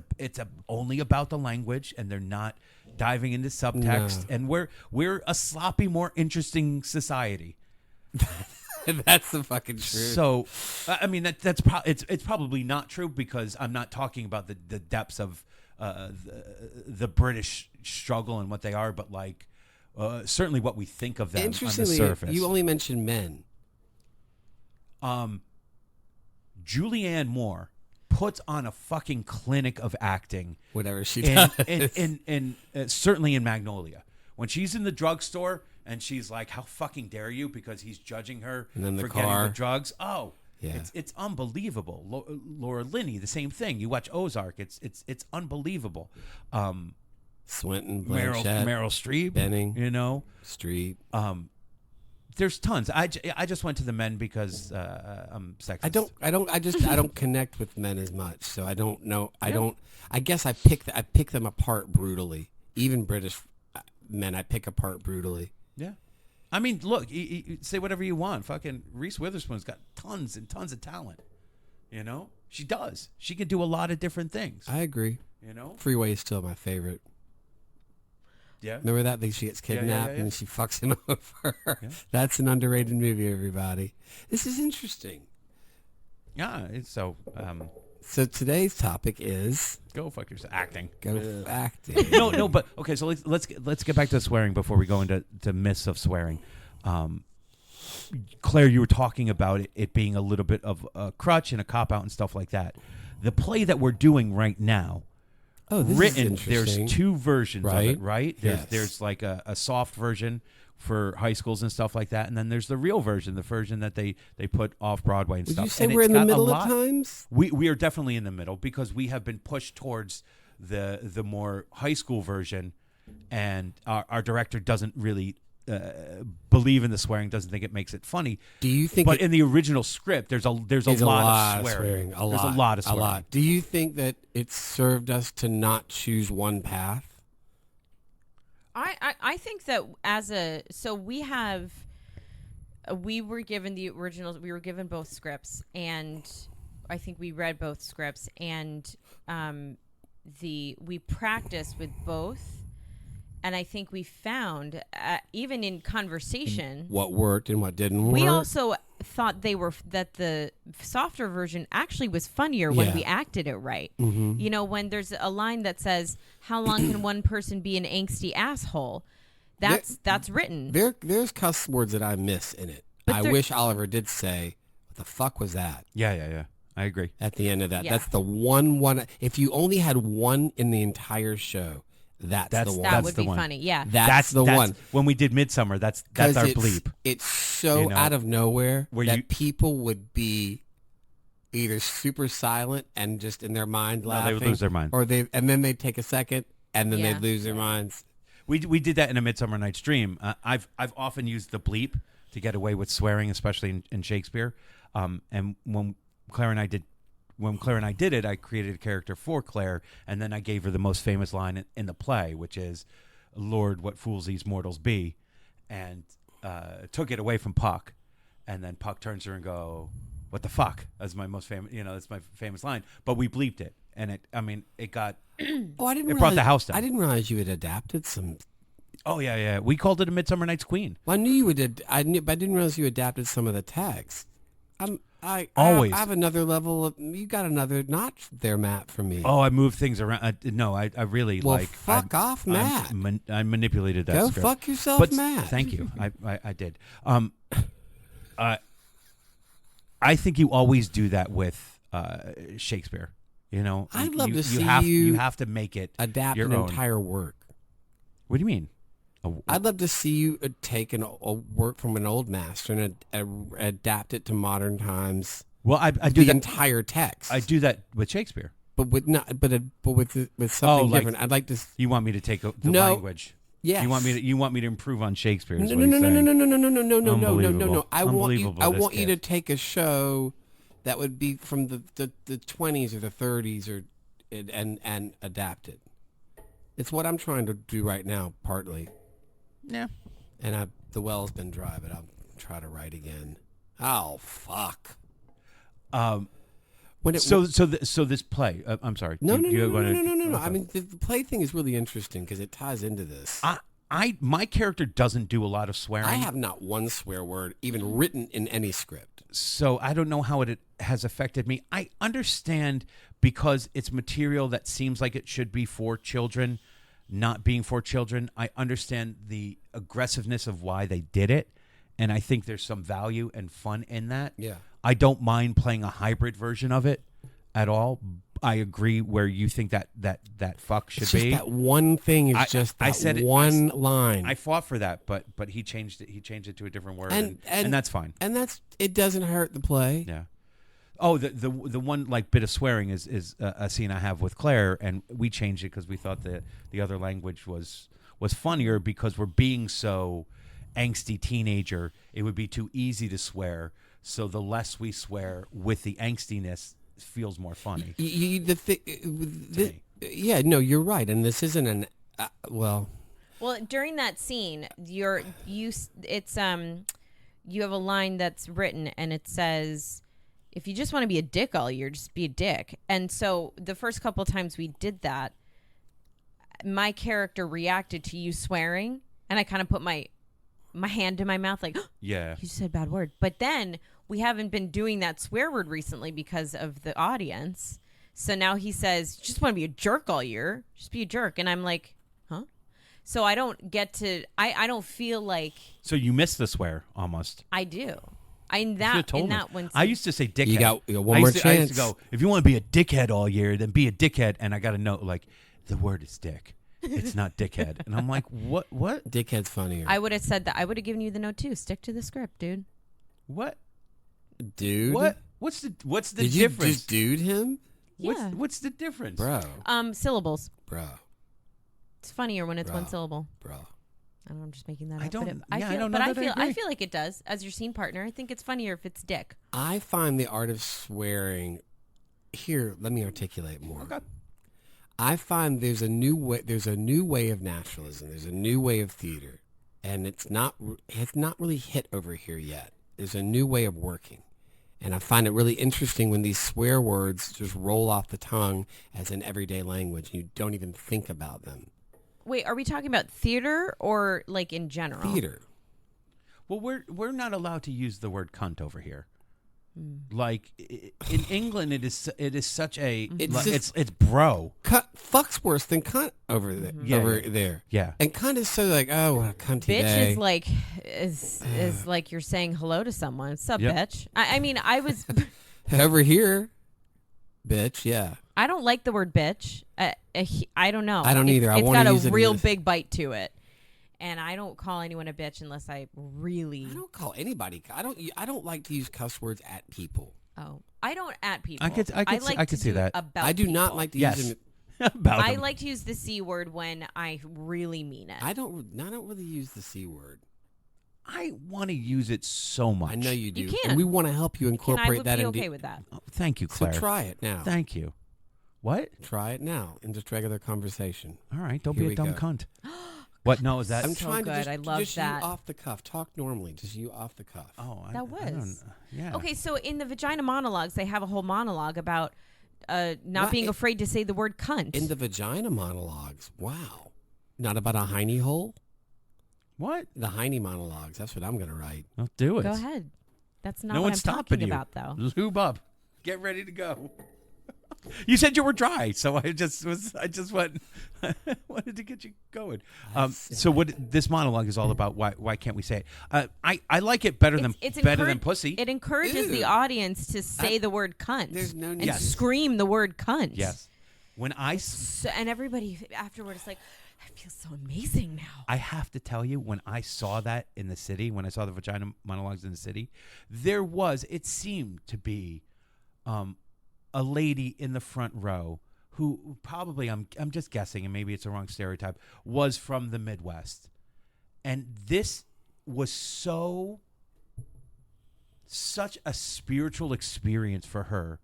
only about the language, and they're not diving into subtext. No. And we're a sloppy, more interesting society. That's the fucking truth. So, I mean it's probably not true because I'm not talking about the depths of the British struggle and what they are, but like certainly what we think of them on the Interestingly, surface. you only mentioned men. Julianne Moore puts on a fucking clinic of acting. Whatever she does. And certainly in Magnolia. When she's in the drugstore and she's like, how fucking dare you? Because he's judging her And then the for getting car. the drugs. Oh, Yeah. it's unbelievable. Laura Linney, the same thing. You watch Ozark. It's unbelievable. Swinton, Meryl Blanchett, Streep. Benning. You know? Street. There's tons. I just went to the men because I'm sexist. I don't connect with men as much, so I don't know. I guess I pick them apart brutally. Even British men, I pick apart brutally. Yeah. I mean, look, you say whatever you want. Fucking Reese Witherspoon's got tons and tons of talent. You know? She does. She can do a lot of different things. I agree. You know? Freeway is still my favorite. Yeah. Remember that thing? She gets kidnapped yeah. and she fucks him over. Yeah. That's an underrated movie, everybody. This is interesting. Yeah. So So today's topic is go fuck yourself. Acting. acting. No, but okay. So let's get back to swearing before we go into myths of swearing. Claire, you were talking about it being a little bit of a crutch and a cop out and stuff like that. The play that we're doing right now. Oh, this is written. interesting. There's two versions of it, right? Yes. There's like a soft version for high schools and stuff like that, and then there's the real version, the version that they put off Broadway and Would stuff. you say And we're it's in the got a middle lot- of times? We are definitely in the middle because we have been pushed towards the more high school version, and our director doesn't really believe in the swearing, doesn't think it makes it funny. Do you think? But in the original script, there's a lot of swearing. There's a lot of swearing. A lot. Do you think that it served us to not choose one path? I think that we were given the originals. We were given both scripts, and I think we read both scripts, and we practiced with both, And I think we found, even in conversation, What worked and what didn't work. we also thought that the softer version actually was funnier when Yeah. we acted it right. Mm-hmm. You know, when there's a line that says, "How long can one person be an angsty asshole?" That's written. There's cuss words that I miss in it. But I there- wish Oliver did say, "What the fuck was that?" Yeah. I agree. At the end of that, Yeah. that's the one. If you only had one in the entire show, that's the one. That That's would the be one. funny. Yeah. That's the one. When we did Midsummer, that's 'Cause our it's, bleep. It's so You know, out of nowhere where that you- people would be either super silent and just in their mind No, laughing, they would lose their mind. or then they'd take a second and then Yeah. they'd lose their minds. We did that in A Midsummer Night's Dream. I've often used the bleep to get away with swearing, especially in Shakespeare. And when Claire and I did it, I created a character for Claire, and then I gave her the most famous line in the play, which is, "Lord, what fools these mortals be," and took it away from Puck, and then Puck turns to her and go, "What the fuck?" That's my most famous, that's my famous line. But we bleeped it, and it got. Oh, I didn't. It brought the house down. I didn't realize you had adapted some. Oh yeah. We called it A Midsummer Night's Queen. Well, I knew you would. I knew, but I didn't realize you adapted some of the text. Always. I have another level of. You got another notch there, Matt, for me. Oh, I moved things around. I really well, like. fuck off, Matt. I manipulated that. Go script. fuck yourself, But Matt. thank you. I did. I think you always do that with Shakespeare. I'd love to see you have to make it Adapt your an own. entire work. What do you mean? I'd love to see you take a work from an old master and adapt it to modern times. Well, I do The that. entire text. I do that with Shakespeare. but with with something like- different. I'd like to. You want me to take the No. language? Yes. You want me to improve on Shakespeare? is No, what no, he's no, no, saying. no, no, no, no, no, no, no, no, no, no, no. I want you. Unbelievable, I this want you to kid. take a show that would be from the 20s or the 30s and adapt it. It's what I'm trying to do right now, partly. Yeah. And the well's been dry, but I'll try to write again. Oh fuck! When So this play. I'm sorry. no, You- no, you no, no, wanna- no, no, no, no. okay. I mean, the play thing is really interesting because it ties into this. My character doesn't do a lot of swearing. I have not one swear word even written in any script. So I don't know how it has affected me. I understand because it's material that seems like it should be for children, not being for children. I understand the aggressiveness of why they did it, and I think there's some value and fun in that. Yeah. I don't mind playing a hybrid version of it at all. I agree where you think that fuck should It's just be. that one thing is I- just I that said it- one line. I fought for that, but he changed it. He changed it to a different word, And- and that's fine. and it doesn't hurt the play. Yeah. Oh, the one like bit of swearing is a scene I have with Claire, and we changed it because we thought the other language was funnier because we're being so angsty teenager. It would be too easy to swear, so the less we swear with the angstiness feels more funny. Yeah, no, you're right, and this isn't an well. Well, during that scene, you have a line that's written and it says, "If you just want to be a dick all year, just be a dick." And so the first couple times we did that, my character reacted to you swearing, and I kind of put my hand in my mouth like, Yeah. you said a bad word. But then we haven't been doing that swear word recently because of the audience. So now he says, "You just want to be a jerk all year, just be a jerk." And I'm like, huh? So I don't get to, I don't feel like So you missed the swear almost. I do. In You should've that told me. one I used to say dickhead. You got one I more used to- I used to chance. go, if you want to be a dickhead all year, then be a dickhead. And I got to know, like, the word is dick. It's not dickhead. And I'm like, what? Dickhead's funnier. I would have said that. I would have given you the note too. Stick to the script, dude. What? Dude. What? What's the Did you difference? just dude him? Yeah. What's the difference? Bro. Syllables. Bro. It's funnier when it's one Bro. syllable. Bro. I don't know, I'm just making that I up. don't- But yeah, I feel, don't but know I that I feel, agree. feel like it does. As your scene partner, I think it's funnier if it's dick. I find the art of swearing. Here, let me articulate more. Okay. I find there's a new way. There's a new way of naturalism. There's a new way of theater, and it's not really hit over here yet. There's a new way of working, and I find it really interesting when these swear words just roll off the tongue as in everyday language. You don't even think about them. Wait, are we talking about theater or like in general? Theater. Well, we're not allowed to use the word cunt over here. Like in England, it is such a it's bro. Fuck's worse than cunt over there. There. Yeah. And cunt is so like, oh, what a cunty Bitch day. is like is like you're saying hello to someone. What's up, Yep. bitch? I mean, I was. Over here, bitch. Yeah. I don't like the word bitch. I don't know. I don't either. I It's wanna got use a it in real this- big bite to it, and I don't call anyone a bitch unless I really. I don't call anybody. I don't like to use cuss words at people. Oh, I don't at people. I could like to see do that. About I do not people. like to Yes. use them. About I them. like to use the C word when I really mean it. I don't really use the C word. I want to use it so much. I know you do. You can. And we want to help you and I incorporate would that be into. okay with that. Oh, thank you, So Claire. try it now. Thank you. What? Try it now in just regular conversation. All right. Don't Here be we a dumb go. cunt. What? No, is that? I'm So trying good. to just, I love just that. you off the cuff. Talk normally. Just you off the cuff. Oh, That I don't- was. yeah. Okay, so in the vagina monologues, they have a whole monologue about not What? being afraid to say the word cunt. In the vagina monologues. Wow. Not about a hiney hole? What? The hiney monologues. That's what I'm going to write. Well, do it. Go ahead. That's not No what one's I'm stopping talking you. about, though. Lube up. Get ready to go. You said you were dry, so I just went wanted to get you going. So what this monologue is all about? Why can't we say it? I like it better than pussy. It encourages Ew. the audience to say the word cunt. There's no need. and Yes. scream the word cunt. Yes. When I So, and everybody afterwards is like, I feel so amazing now. I have to tell you, when I saw that in the city, when I saw the vagina monologues in the city, it seemed to be a lady in the front row who probably, I'm just guessing, and maybe it's a wrong stereotype, was from the Midwest. And this was such a spiritual experience for her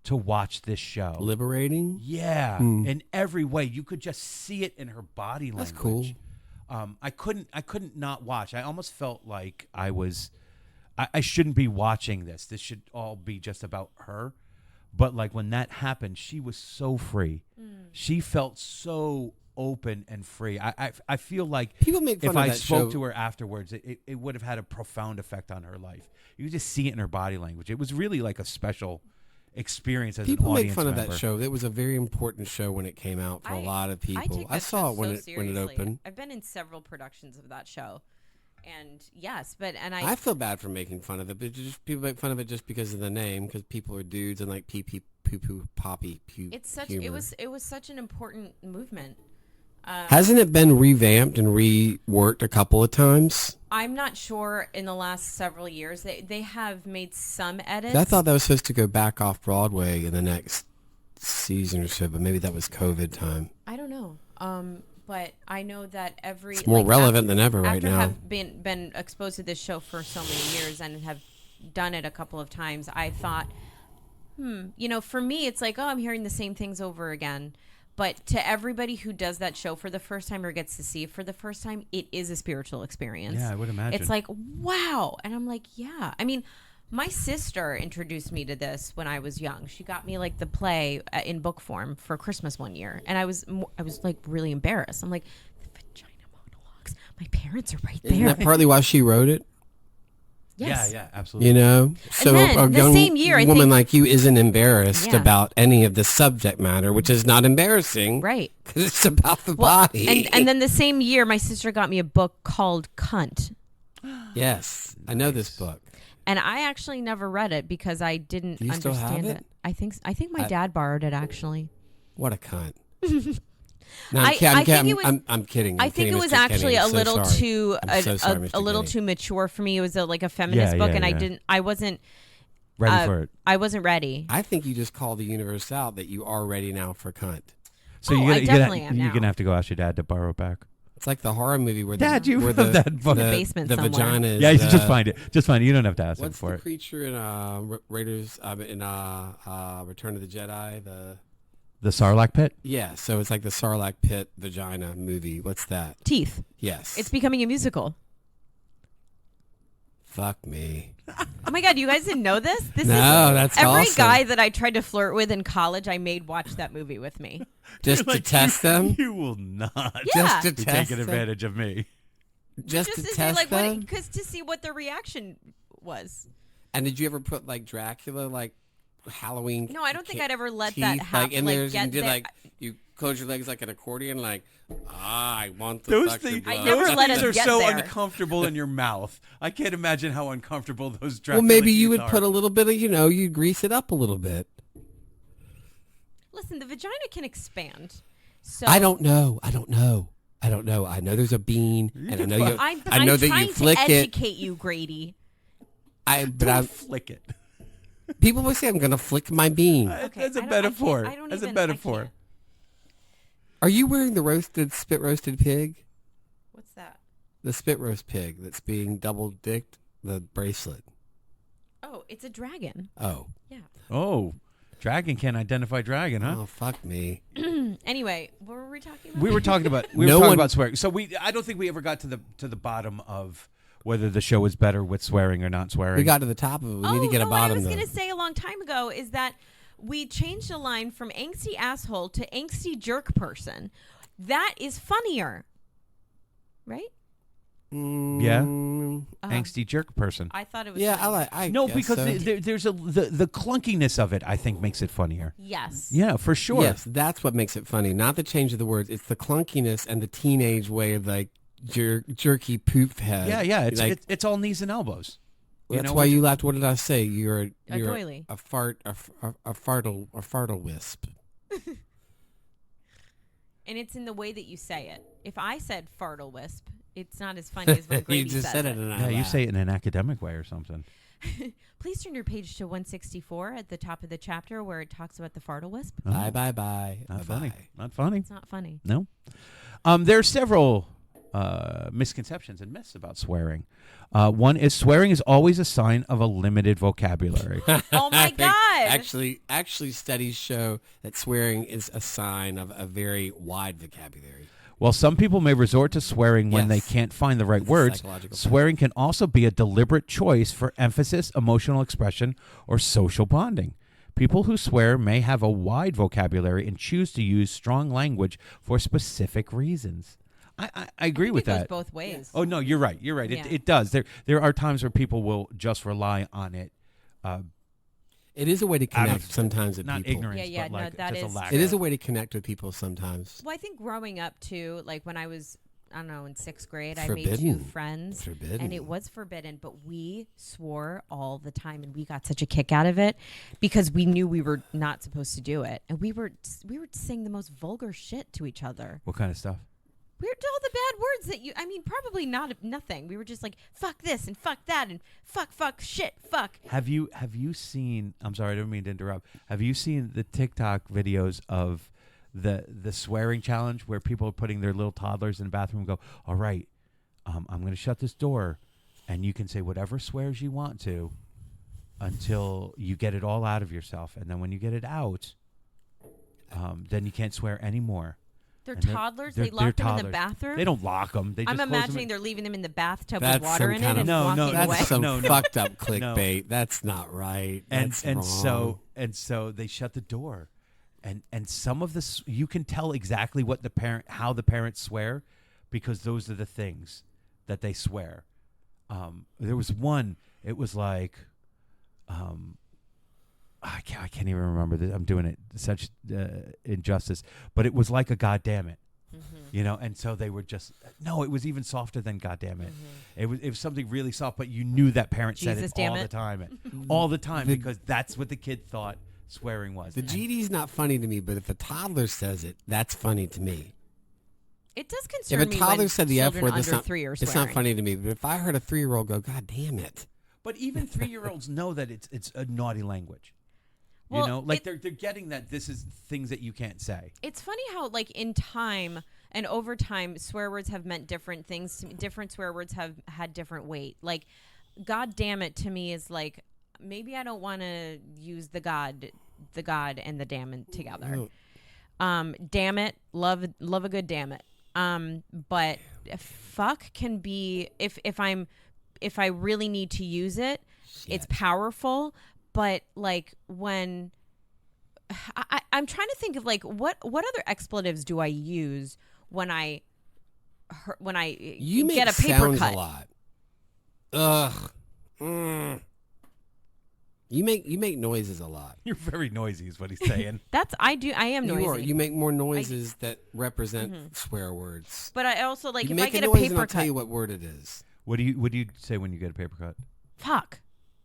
to watch this show. Liberating? Yeah, in every way. You could just see it in her body language. That's cool. I couldn't not watch. I almost felt like I shouldn't be watching this. This should all be just about her. But like when that happened, she was so free. She felt so open and free. I feel like People make fun if of I that spoke show. to her afterwards, it would have had a profound effect on her life. You could just see it in her body language. It was really like a special experience as People an make audience fun of member. that show. It was a very important show when it came out for a lot of people. I saw it when it opened. I've been in several productions of that show. And yes, I feel bad for making fun of it, but just people make fun of it just because of the name, because people are dudes and like pee pee poo poo poppy poo. Humor. it was such an important movement. Hasn't it been revamped and reworked a couple of times? I'm not sure in the last several years. They have made some edits. I thought that was supposed to go back off Broadway in the next season or so, but maybe that was COVID time. I don't know. But I know that It's more relevant than ever right now. After have been exposed to this show for so many years and have done it a couple of times, I thought, for me, it's like, oh, I'm hearing the same things over again. But to everybody who does that show for the first time or gets to see it for the first time, it is a spiritual experience. Yeah, I would imagine. It's like, wow. And I'm like, yeah. I mean, my sister introduced me to this when I was young. She got me like the play in book form for Christmas one year, and I was like really embarrassed. I'm like, the vagina monologues. My parents are right Isn't there. that partly why she wrote it? Yes. Yeah, absolutely. You know, so then a the young same year, I woman think- like you isn't embarrassed Yeah. about any of the subject matter, which is not embarrassing, Right. Because it's about the body. And then the same year, my sister got me a book called Cunt. Yes, I know this book. And I actually never read it because I didn't Do you still understand have it. it? I think my dad borrowed it actually. What a cunt. No, I think it was- I'm kidding. I think it was Mr. actually Kenny. a I'm so little sorry. too I'm so sorry, a Mr. little Kenny. too mature for me. It was like a feminist Yeah, book, yeah, and yeah. I wasn't Ready for it. I wasn't ready. I think you just called the universe out that you are ready now for cunt. So I definitely am you're now. gonna have to go ask your dad to borrow it back. It's like the horror movie where Dad, you where have that book. the, In the basement the somewhere. vagina is. Yeah, you just find it. Just find it. You don't have to ask him What's for the it. creature in Raiders in Return of the Jedi? The Sarlacc pit. Yeah, so it's like the Sarlacc pit vagina movie. What's that? Teeth. Yes. It's becoming a musical. Fuck me. Oh my God, you guys didn't know this? This No, is that's every awesome. guy that I tried to flirt with in college, I made watch that movie with me. Just to test them? You will not Yeah. Just to be test taking them? advantage of me. Just to see, test like, them? because to see what their reaction was. And did you ever put like Dracula, like Halloween? No, I don't think I'd ever let teeth, that like happen. in Like, there. get You did there. like you close your legs like an accordion, like I want the Those suck your things, blood. I never those let things us are get so there. uncomfortable in your mouth. I can't imagine how uncomfortable those Well, Dracula maybe you teeth would are. put a little bit of, you grease it up a little bit. Listen, the vagina can expand. So I don't know. I know there's a bean, and I know you. I'm I know that trying you flick to it. educate you, Grady. Don't flick it. People will say I'm gonna flick my bean. Okay, That's a I don't- metaphor. I can't- I don't That's even- a I metaphor. can't. Are you wearing the spit roasted pig? What's that? The spit roast pig that's being double dicked. The bracelet. Oh, it's a dragon. Oh. Yeah. Oh, dragon can't identify dragon, huh? Oh, fuck me. Anyway, what were we talking about? We were talking about swearing. So I don't think we ever got to the bottom of whether the show was better with swearing or not swearing. We got to the top of it. We need to get a What I bottom was though. going to say a long time ago is that we changed the line from angsty asshole to angsty jerk person. That is funnier. Right? Yeah. Uh-huh. Angsty jerk person. I thought it was Yeah, funnier. I No, guess because so. there's the clunkiness of it. I think makes it funnier. Yes. Yeah, for sure. Yes, that's what makes it funny. Not the change of the words. It's the clunkiness and the teenage way of like jerky poop head. Yeah. It's Like, all knees and elbows. that's why you laughed. What did I say? You're A doily. a fartle wisp. And it's in the way that you say it. If I said fartle wisp, it's not as funny as when Grady You just says said it, and I Yeah, you laughed. say it in an academic way or something. Please turn your page to 164 at the top of the chapter where it talks about the fartle wisp. Oh, Bye. Not Bye-bye. funny. Not funny. It's not funny. No. There are several misconceptions and myths about swearing. One is swearing is always a sign of a limited vocabulary. Oh my I think God. Actually, studies show that swearing is a sign of a very wide vocabulary. While some people may resort to swearing when they Yes. can't find the right It's a words, psychological swearing can also be a deliberate choice for emphasis, emotional expression, or social bonding. People who swear may have a wide vocabulary and choose to use strong language for specific reasons. I agree with it goes that. both ways. Oh no, you're right. You're right. Yeah. It does. There are times where people will just rely on it, It is a way to out connect of sometimes with not people. ignorance, Yeah, but no, like that just is a lack. It of is a way to connect with people sometimes. Well, I think growing up too, like when I was, I don't know, in 6th grade, I made Forbidden. 2 friends. Forbidden. And it was forbidden, but we swore all the time, and we got such a kick out of it because we knew we were not supposed to do it, and we were saying the most vulgar shit to each other. What kind of stuff? We were all the bad words that probably nothing. We were just like fuck this and fuck that and fuck shit fuck. Have you seen? I'm sorry, I didn't mean to interrupt. Have you seen the TikTok videos of the swearing challenge where people are putting their little toddlers in the bathroom and go, all right, I'm going to shut this door, and you can say whatever swears you want to until you get it all out of yourself, and then when you get it out, then you can't swear anymore. They're And they're- toddlers. they're- They lock they're them in the toddlers. bathroom. They don't lock them. They just I'm close them imagining in- they're leaving them in the bathtub That's with water some in it kind and of- walking That's away. some No. fucked up clickbait. That's not right. and That's and wrong. so they shut the door, and some of this you can tell exactly what how the parents swear, because those are the things that they swear. There was one. It was like, I can't even remember this. I'm doing it such injustice, but it was like a goddamn it. And so they were just it was even softer than goddamn it. It was something really soft, but you knew that parent said Jesus it damn all it. the time, because that's what the kid thought swearing was. The GD's not funny to me, but if a toddler says it, that's funny to me. It does If concern a me toddler when said the F children word, under 3 are it's swearing. not funny to me. But if I heard a 3-year-old go, God damn it. But even 3-year-olds know that it's a naughty language. Well, they're getting that this is things that you can't say. It's funny how, like, in time and over time, swear words have meant different things. To me. Different swear words have had different weight. Like, God damn it to me is like, maybe I don't want to use the God and the damn it together. Damn it, love a good damn it. But fuck can be if I really need to use it, It's Shit. powerful, but like when I'm trying to think of like what other expletives do I use when I You make get a paper sounds cut? a lot. Ugh. You make noises a lot. You're very noisy, is what he's saying. I am noisy. You are. You make more noises that represent swear words. But I also like You if I make get a a noise and paper I'll tell cut. you what word it is. What do you say when you get a paper cut? Fuck.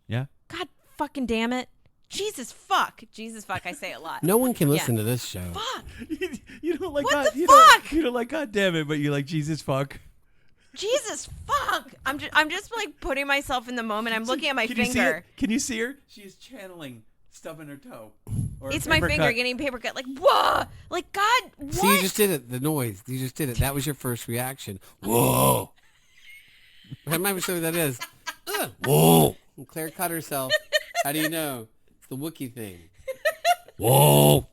Yeah. God fucking damn it. Jesus fuck. I say it a lot. No one can listen to this show. Fuck. You don't like What God. the you fuck? Don't, you don't like God damn it, but you like Jesus fuck. Jesus fuck. I'm just like putting myself in the moment. I'm looking at my Can you see finger. it? Can you see her? She is channeling, stubbing her toe. Or a It's my paper finger cut. getting paper cut. Like, whoa! Like, God, what? See, you just did it. The noise. You just did it. That was your first reaction. Whoa. I'm not even sure what that is. Whoa. And Claire cut herself. How do you know? It's the Wookiee thing. Whoa.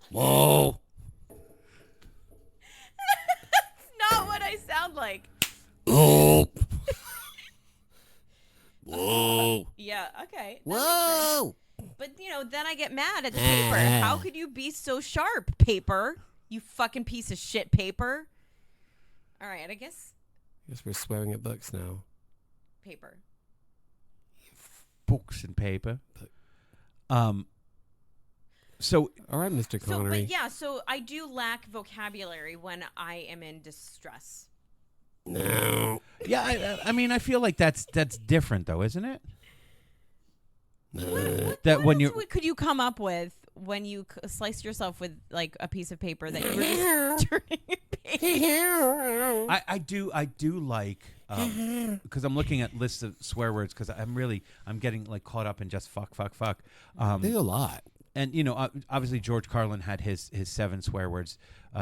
Whoa. Not what I sound like. Whoa. Whoa. Yeah, okay. That makes sense. Whoa. But, then I get mad at the paper. How could you be so sharp, paper? You fucking piece of shit, paper. All right, I guess Guess we're swearing at books now. paper. Books and paper. So All right, Mr. So, Connery. but yeah, so I do lack vocabulary when I am in distress. No. yeah, I mean, I feel like that's different though, isn't it? That What when else you could you come up with when you sliced yourself with like a piece of paper that you were just turning a page? I do like because I'm looking at lists of swear words because I'm getting like caught up in just fuck. There's a lot. And obviously George Carlin had his 7 swear words: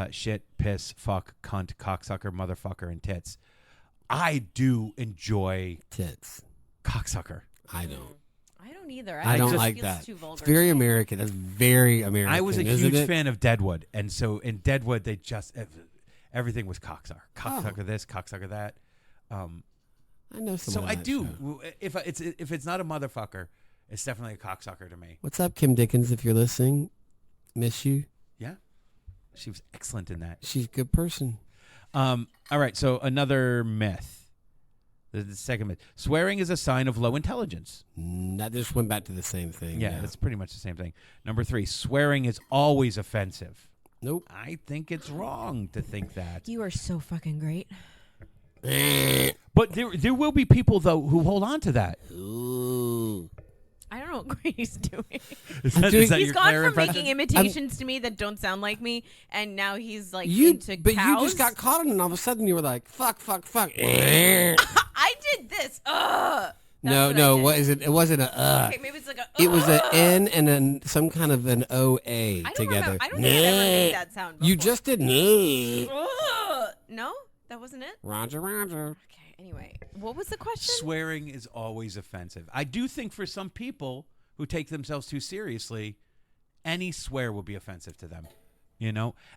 shit, piss, fuck, cunt, cocksucker, motherfucker, and tits. I do enjoy Tits. cocksucker. I don't. I don't either. I don't think it like feels that. Too vulgar. It's very American. That's very American. I was a isn't huge it? fan of Deadwood, and so in Deadwood they just everything was cocksucker this, cocksucker that. I know someone. So on I that do. show. If it's not a motherfucker, it's definitely a cocksucker to me. What's up, Kim Dickens? If you're listening, miss you. Yeah, she was excellent in that. She's a good person. All right, so another myth. The second myth: swearing is a sign of low intelligence. That just went back to the same thing. Yeah, that's pretty much the same thing. Number 3: swearing is always offensive. Nope. I think it's wrong to think that. You are so fucking great. But there will be people though who hold on to that. Ooh. I don't know what Grady's doing. Is I'm doing- that He's your gone Claire from impression? making imitations to me that don't sound like me, and now he's like You, into but cows. you just got caught in it, and all of a sudden you were like, fuck. I did this. Ugh. No, That's what I did. what is it? It wasn't a Okay, maybe it's like a. It was an ugh. N and then some kind of an OA I don't together. remember. I don't think I've ever made that sound before. You just did. Ugh. No, that wasn't it. Roger. Okay. Anyway, what was the question? Swearing is always offensive. I do think for some people who take themselves too seriously, any swear will be offensive to them.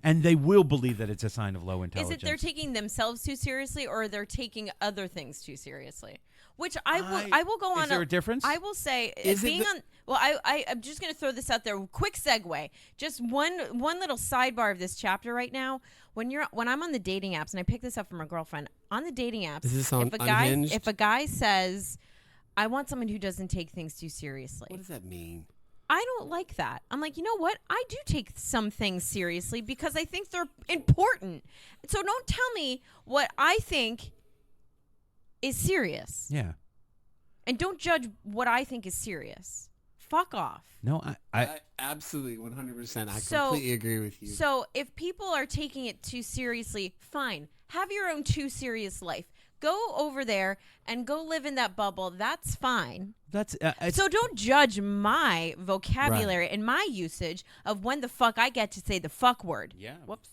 And they will believe that it's a sign of low Is intelligence. it they're taking themselves too seriously, or they're taking other things too seriously? Which I will go on. Is there a difference? I will say Is it being the- on. Well, I'm just going to throw this out there. Quick segue. Just one little sidebar of this chapter right now. When I'm on the dating apps, and I picked this up from a girlfriend on the dating apps. Is this on Unhinged? If a guy says, "I want someone who doesn't take things too seriously," What does that mean? I don't like that. I'm like, you know what? I do take some things seriously because I think they're important. So don't tell me what I think is serious. Yeah. And don't judge what I think is serious. Fuck off. No, I absolutely 100%. I So- completely agree with you. So if people are taking it too seriously, fine. Have your own too serious life. Go over there and go live in that bubble. That's fine. that's So don't judge my vocabulary and my usage of when the fuck I get to say the fuck word. yeah. Whoops.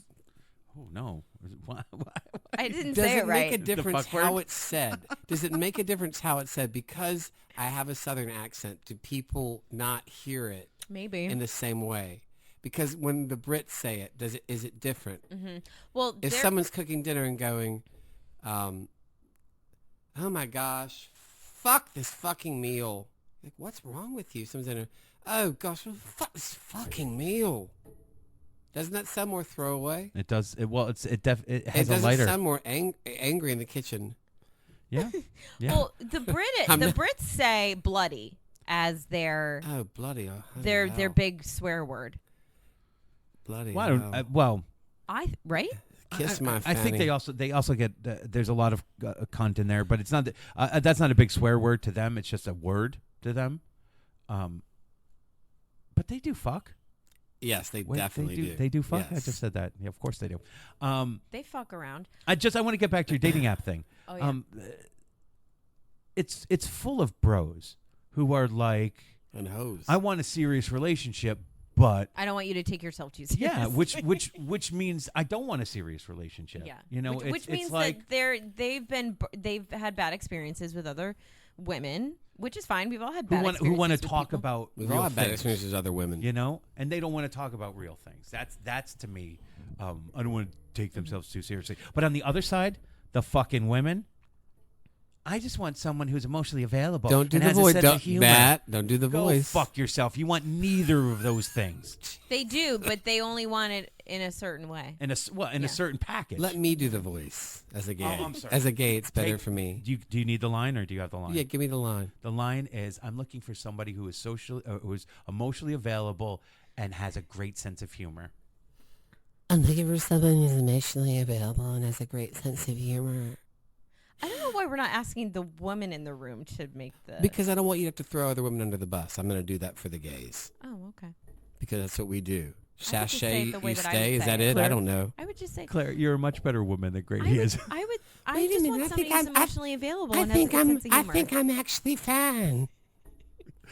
Oh no. Why? I didn't Does say it it make right. a difference fuck word? how it's said? Does it make a difference how it's said? Because I have a southern accent, do people not hear it Maybe. in the same way? Because when the Brits say it, is it different? Well, If there- someone's cooking dinner and going, oh my gosh, fuck this fucking meal. Like, what's wrong with you? Someone's in there, oh gosh, well, fuck this fucking meal. Doesn't that sound more throwaway? It does. It has It a doesn't lighter. sound more angry in the kitchen. Yeah. Yeah. Well, the Brits say bloody as their Oh, bloody. Oh, their big swear word. bloody. well, I don't- hell. well, Right? Kiss my I think fanny. they also get there's a lot of cunt in there, but it's not that's not a big swear word to them. It's just a word to them. But they do fuck. Yes, they Wait, definitely do. They do fuck. I Yes. just said that. Yeah, of course they do. They fuck around. I want to get back to your dating app thing. Oh yeah. It's full of bros who are like, And hose. I want a serious relationship, but I don't want you to take yourself too seriously. yeah, which means I don't want a serious relationship. Yeah. You know, which it's means like that they've had bad experiences with other women, which is fine. We've all had who bad want experiences to with talk people. about We've real all had bad things, experiences with other women. you know, and they don't want to talk about real things. That's to me. I don't want to take themselves too seriously. But on the other side, the fucking women. I just want someone who's emotionally available. Don't do and the has a voice. sense Don't, of humor. Matt, don't do the Go voice. fuck yourself. You want neither of those things They do, but they only want it in a certain way. in a certain package. Let me do the voice as a gay. I'm sorry. As a gay, it's better Take- for me. Do you need the line or do you have the line? Yeah, give me the line. The line is, I'm looking for somebody who is who is emotionally available and has a great sense of humor. I'm looking for someone who's emotionally available and has a great sense of humor. I don't know why we're not asking the woman in the room to make the. Because I don't want you to have to throw other women under the bus. I'm going to do that for the gays. Oh, okay. Because that's what we do. I would just say it Sashay, the way you that I stay? would Is say that it. it? I Claire? don't know. I would just say. Claire, you're a much better woman than I Grady is. would. I Wait a just minute, want I somebody think who's I'm- emotionally available and has a good sense of humor. I'm actually fine.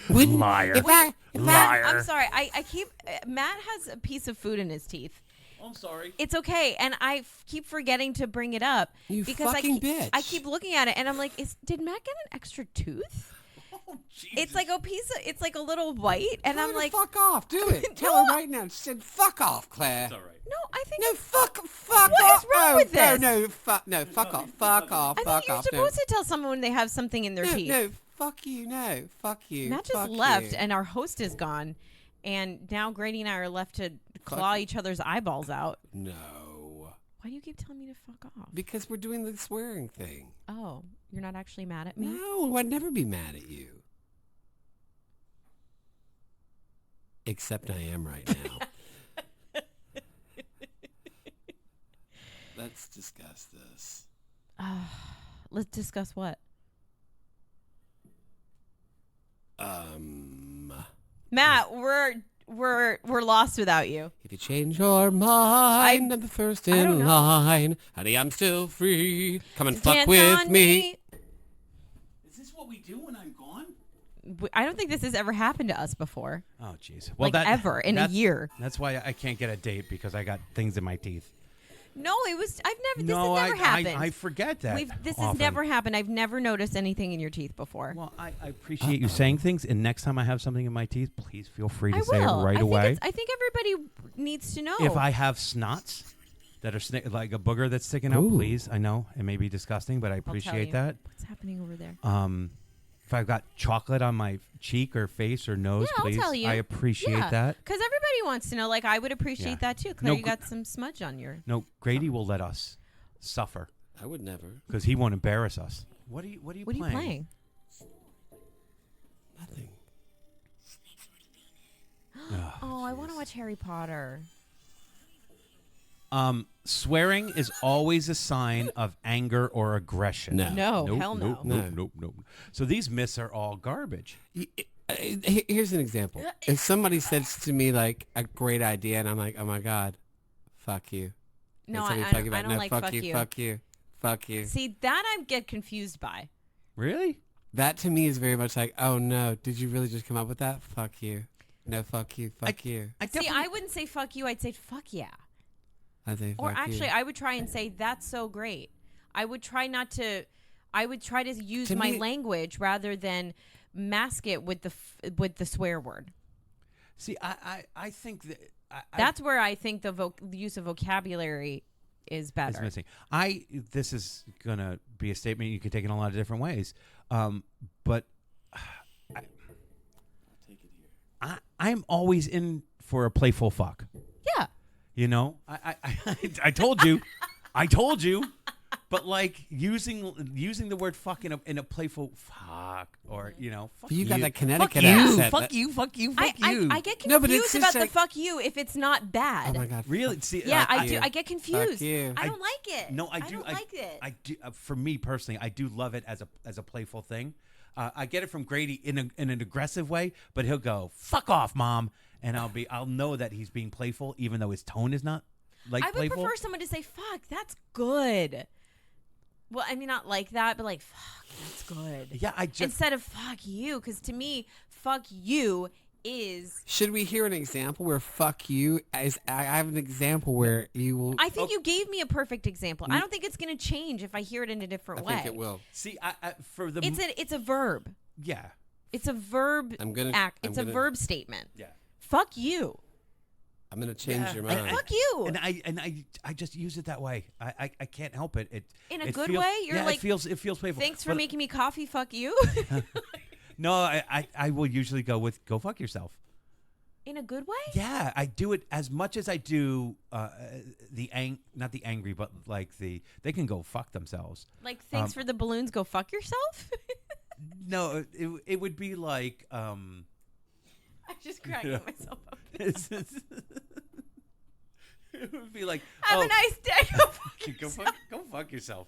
Wouldn't, Liar. If I, Liar. I'm sorry. I keep. Matt has a piece of food in his teeth. I'm sorry. It's okay, and I keep forgetting to bring it up You because fucking I bitch. keep looking at it, and I'm like, did Matt get an extra tooth? Oh, Jesus. It's like a piece of. It's like a little white, and Tell I'm her to like, fuck off. Do it. Tell No. her right now. She said, fuck off, Claire. It's all right. no, I think. No, fuck What off. is wrong Oh, with this? No, fuck off. Fuck off. I Fuck think you're off. supposed to tell someone when they have something in their no, teeth. no, fuck you. No, fuck you. Matt just fuck left, you. and our host is gone, and now Grady and I are left to claw each other's eyeballs out. No. Why do you keep telling me to fuck off? Because we're doing the swearing thing. Oh, you're not actually mad at me? No, I'd never be mad at you. Except I am right now. Let's discuss this. Let's discuss what. Matt, we're lost without you. If you change your mind, I'm the first I don't in know. line. Honey, I'm still free. Come and fuck Dance with on me. Is this what we do when I'm gone? I don't think this has ever happened to us before. Oh, jeez. Like, ever in a that's- year. That's why I can't get a date because I got things in my teeth. No, it was. I've never. This No, has never happened. I forget that. This has often. never happened. I've never noticed anything in your teeth before. Well, I appreciate you saying things, and next time I have something in my teeth, please feel free to I say will. it right away. I think everybody needs to know. If I have snots that are like a booger that's sticking out, Ooh. please. I know it may be disgusting, but I I'll tell appreciate you. that. What's happening over there? If I've got chocolate on my cheek or face or nose, Yeah, I'll please. tell you. I appreciate that. Because everybody wants to know. Like, I would appreciate Yeah. that too. Claire, No, you got some smudge on your. No, Grady will let us suffer I would never. because he won't embarrass us. What are you What are you playing? Nothing. Oh, I want to watch Harry Potter. Swearing is always a sign of anger or aggression. No. No, Nope, hell no. nope, nope, nope, nope. So these myths are all garbage. Here's an example. If somebody says to me like a great idea, and I'm like, "Oh my god, fuck you." No, And I somebody's don't, I don't no, like fuck you, fuck you, fuck you. See, that I get confused by. Really? That to me is very much like, "Oh no, did you really just come up with that? Fuck you." No, fuck you, fuck you. See, I wouldn't say fuck you. I'd say fuck yeah. I say, Or fuck actually, you. I would try and say that's so great. I would try not to. I would try to use To my me- language rather than mask it with the swear word. See, I think that That's where I think the use of vocabulary is better. Is missing. This is gonna be a statement you can take in a lot of different ways, but I'm always in for a playful fuck. Yeah. You know, I told you, but like using the word fuck in a playful fuck, or fuck You got that fuck Connecticut you, accent. fuck you, fuck you, fuck I, you. I get confused No, but it's just about the like- fuck you if it's not bad. Oh my God. Really? See, Yeah, I Fuck do. you. I get confused. Fuck you. I don't like it. No, I do. don't like it. I do. For me personally, I do love it as a playful thing. I get it from Grady in an aggressive way, but he'll go "fuck off, mom," and I'll know that he's being playful, even though his tone is not like I would playful. prefer someone to say "fuck." That's good. Well, I mean, not like that, but like "fuck." That's good. Yeah, I just Instead of "fuck you," because to me, "fuck you" is. Should we hear an example where "fuck you" is? I have an example where you will. I think you gave me a perfect example. I don't think it's going to change if I hear it in a different way. think it will. see. I for the It's a verb. yeah. It's a verb. I'm gonna- act. I'm It's a gonna- verb statement. Yeah. Fuck you. I'm gonna change your I- mind. Fuck you. And I just use it that way. I can't help it. In a it good feels- way? You're yeah, like, it feels playful. Thanks for But- making me coffee. Fuck you. No, I will usually go with "go fuck yourself." In a good way? Yeah, I do it as much as I do not the angry, but like they can go fuck themselves. Like, thanks for the balloons. Go fuck yourself. No, it would be like I'm just cracking Yeah. myself up. it would be like Have a nice day. Go fuck go fuck yourself.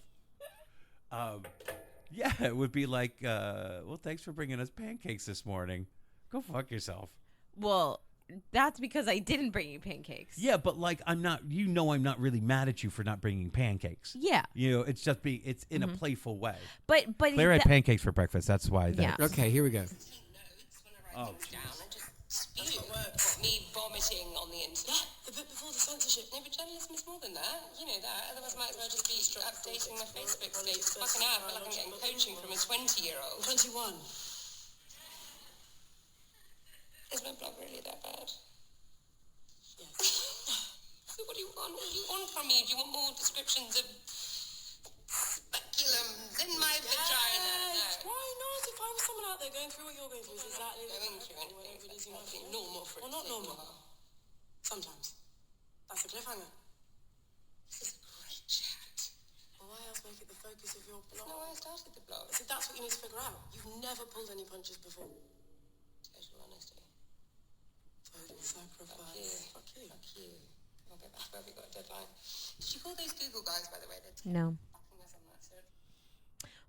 Yeah, it would be like well, thanks for bringing us pancakes this morning. Go fuck yourself. Well, that's because I didn't bring you pancakes. Yeah, but like I'm not really mad at you for not bringing pancakes. Yeah. It's just it's in a playful way. But Claire had pancakes for breakfast. That's why. Yeah. Okay, here we go. Oh, That's what works. Me vomiting on the internet. Yeah, the bit before the censorship. No, but journalism is more than that. You know that. Otherwise, I might as well just be updating my Facebook status. Fucking hell, I feel like I'm getting coaching from a 20-year-old. 21. Is my blog really that bad? Yes. So what do you want? What do you want from me? Do you want more descriptions of speculums in my vagina? No. Why not? If I was someone out there going through what you're going through, it's exactly Going through anything. it is you Nothing normal for Well, it not to normal. take a while. Sometimes. That's a cliffhanger. This is a great chat. Well, why else make it the focus of your That's not blog? why I started the blog. See, that's what you need to figure out. You've never pulled any punches before. Total honesty. Total sacrifice. Fuck you. Fuck you. I'll get back where we got a deadline. Did you call those Google guys, by the way? They're No. backing us on that, so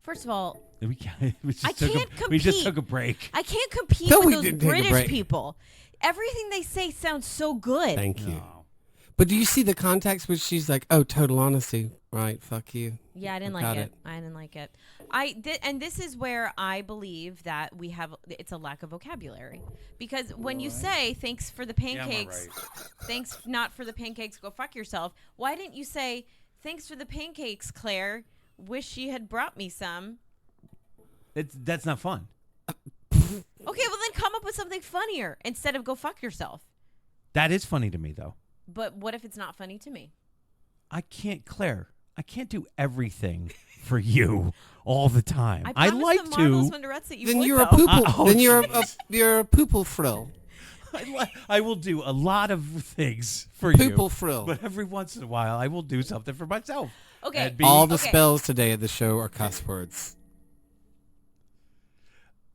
First of all, we just I took can't we just compete. took a break. I can't compete No, with we those didn't take a British break. people. Everything they say sounds so good. Thank you. No. But do you see the context where she's like, "Oh, total honesty, right? Fuck you." Yeah, I didn't Got like it. I didn't like it. And this is where I believe that it's a lack of vocabulary, because when you say thanks for the pancakes, thanks not for the pancakes, go fuck yourself. Why didn't you say thanks for the pancakes, Claire? Wish you had brought me some. That's not fun. Okay, well then come up with something funnier instead of go fuck yourself. That is funny to me, though. But what if it's not funny to me? I can't, Claire. I can't do everything for you all the time. I promised like the marvelous to. Wonderettes that you Then would, you're a though. poople. Then you're a poople frill. I will do a lot of things for Poople you. frill. But every once in a while, I will do something for myself. Okay. And be All the Okay. spells today at the show are cuss words.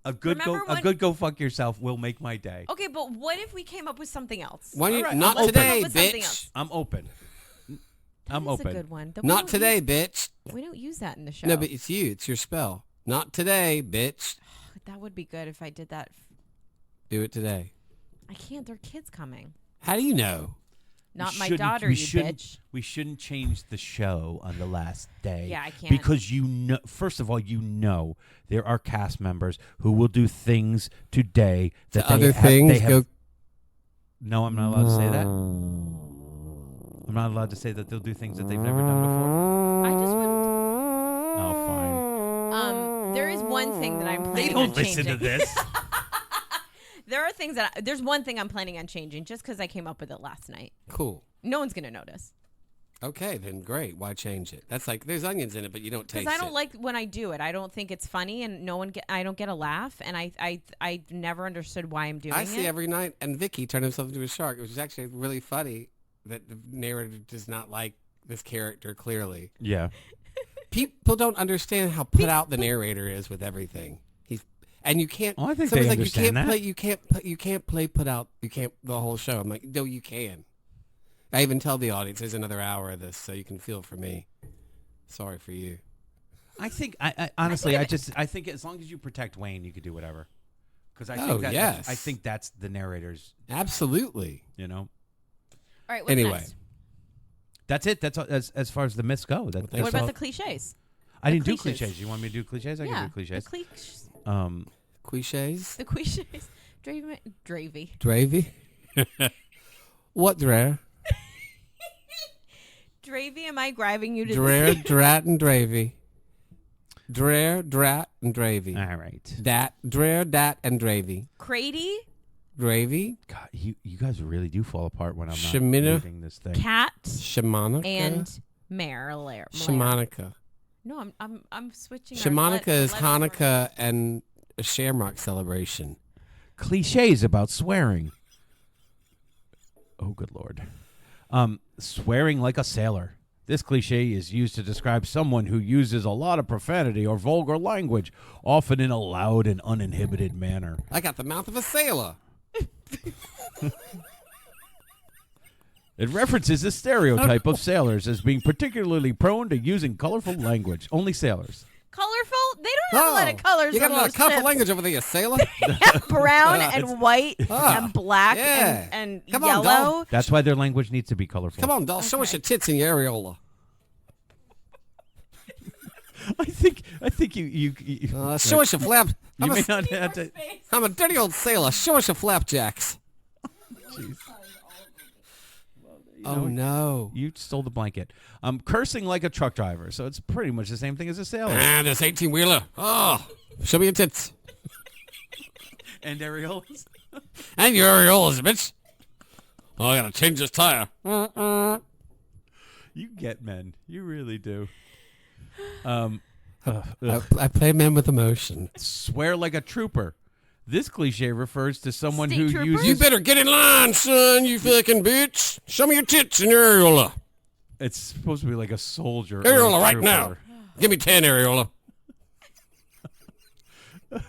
a good Remember a when- good go fuck yourself will make my day. Okay, but what if we came up with something else? Why you, right, not I'm open. today, Come up with something bitch. else. I'm open. I'm That's open. a good one. But we Not don't today, use- bitch. We don't use that in the show. No, but it's you. It's your spell. Not today, bitch. That would be good if I did that. Do it today. I can't. There are kids coming. How do you know? Not We my shouldn't- daughter, we you shouldn't- bitch. We shouldn't change the show on the last day. Yeah, I can't. Because first of all, there are cast members who will do things today that The other things go. No, I'm not allowed to say that. I'm not allowed to say that they'll do things that they've never done before. I just would. Oh, fine. There is one thing that I'm planning They on don't listen changing. to this. There are things there's one thing I'm planning on changing just because I came up with it last night. Cool. No one's gonna notice. Okay, then great. Why change it? That's like there's onions in it, but you don't taste it. Because I don't like when I do it. I don't think it's funny, and I don't get a laugh, and I never understood why I'm doing it. I see every night, and Vicky turned himself into a shark. It was actually really funny that the narrator does not like this character clearly. Yeah. People don't understand how put out the narrator is with everything. And you can't. Oh, I think someone's they like, understand that. You can't play put out. You can't the whole show. I'm like, no, you can. I even tell the audience there's another hour of this, so you can feel for me. Sorry for you. I think I honestly I think as long as you protect Wayne, you could do whatever. Because yes. I think that's the narrator's. Absolutely. You know. All right. What's Anyway. next? That's it. That's all, as far as the myths go. That's What about all. the cliches? I didn't do cliches? cliches. You want me to do cliches? I Yeah, can do cliches. the cliches. Cliches. The cliches. Dravy. Dravy. What drar? Dravy, am I driving you to Drar, drat, and dravy. Drar, drat, and dravy. All right. Drar, dat, and dravy. Crady? Gravy. God, you guys really do fall apart when I'm not Shemina. reading this thing. Cat Shamanica. and Mare. Shamanica. No, I'm switching. Shamanica is Hanukkah and a Shamrock celebration. Cliches about swearing. Oh, good Lord. Swearing like a sailor. This cliche is used to describe someone who uses a lot of profanity or vulgar language, often in a loud and uninhibited manner. I got the mouth of a sailor. It references the stereotype of sailors as being particularly prone to using colorful language. Only sailors. Colorful? They don't have a lot of colors. You got a on lot those of colorful ships. language over there, you sailor. Brown and white and black yeah. and Come on, yellow. doll. That's why their language needs to be colorful. Come on, doll. Show us your tits and your areola. I think you Show us your flap. you may not have to. I'm a dirty old sailor. Show us your flapjacks. Oh, no. You stole the blanket. Cursing like a truck driver, so it's pretty much the same thing as a sailor. And this 18-wheeler. Oh, show me your tits. And areolas. And your areolas, bitch. Oh, I got to change this tire. You get men. You really do. I play men with emotion. Swear like a trooper. This cliche refers to someone State who trooper? uses... You better get in line, son, you fucking bitch. Show me your tits and your areola. It's supposed to be like a soldier. or a Areola right trooper. now. Give me 10 areola.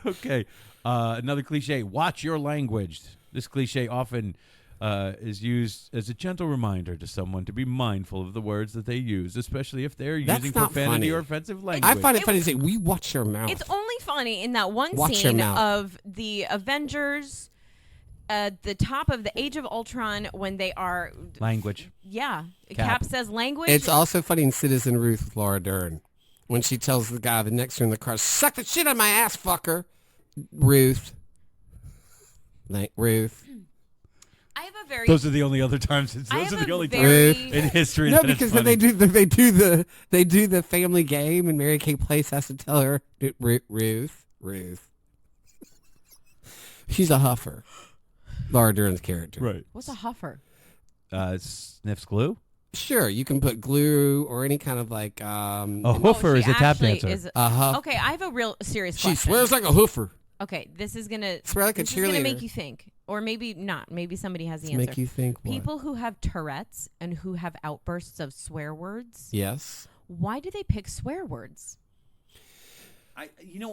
Okay. Another cliche. Watch your language. This cliche often is used as a gentle reminder to someone to be mindful of the words that they use, especially if they're That's using not profanity funny. or offensive language. I find it funny to say, we watch your mouth. It's only funny in that one Watch your scene mouth. of the Avengers at the top of the Age of Ultron when they are, language. yeah, Cap. Cap says language. It's also funny in Citizen Ruth with Laura Dern when she tells the guy the next to her in the car, suck the shit on my ass, fucker. Ruth. Ruth. I have a very Those are the only other times. I Those have are the a only very- times in history. No, that because it's then funny. they do the family game, and Mary Kay Place has to tell her Ruth. She's a huffer. Laura Dern's character. Right. What's a huffer? Sniffs glue. Sure, you can put glue or any kind of like. A Oh, hoofer she is a tap actually dancer. is- Uh-huh. Okay, I have a real serious She question. swears like a hoofer. Okay, this is gonna Swear like a this is gonna make cheerleader. you think, or maybe not. Maybe somebody has the To answer. make you think what? People who have Tourette's and who have outbursts of swear words. Yes. Why do they pick swear words?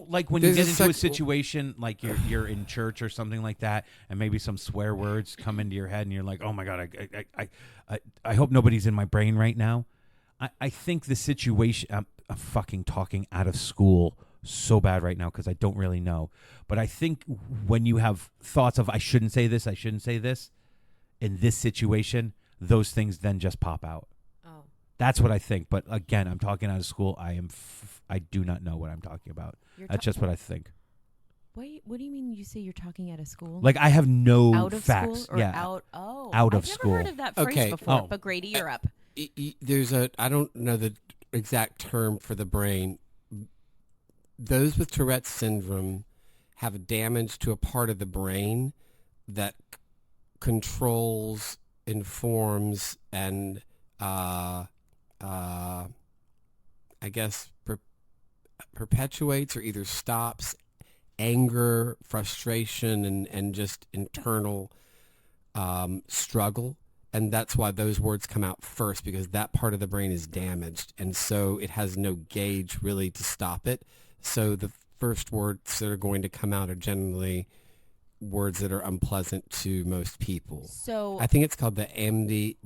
Like when you There's get a into a sec- situation, like you're in church or something like that, and maybe some swear words come into your head, and you're like, "Oh my god, I hope nobody's in my brain right now." I think the situation. I'm fucking talking out of school so bad right now because I don't really know, but I think when you have thoughts of I shouldn't say this, in this situation, those things then just pop out. Oh, That's what I think. But again, I'm talking out of school. I do not know what I'm talking about. That's just what I think. Wait, what do you mean? You say you're talking out of school? Like I have no out of facts. school or yeah. out? Oh, Out of I've school. never heard of that phrase Okay. before. Oh. But Grady, you're up. There's I don't know the exact term for the brain. Those with Tourette's syndrome have damage to a part of the brain that controls, informs, and I guess, perpetuates or either stops anger, frustration, and just internal struggle. And that's why those words come out first, because that part of the brain is damaged. And so it has no gauge really to stop it. So the first words that are going to come out are generally words that are unpleasant to most people. So I think it's called the amygdala,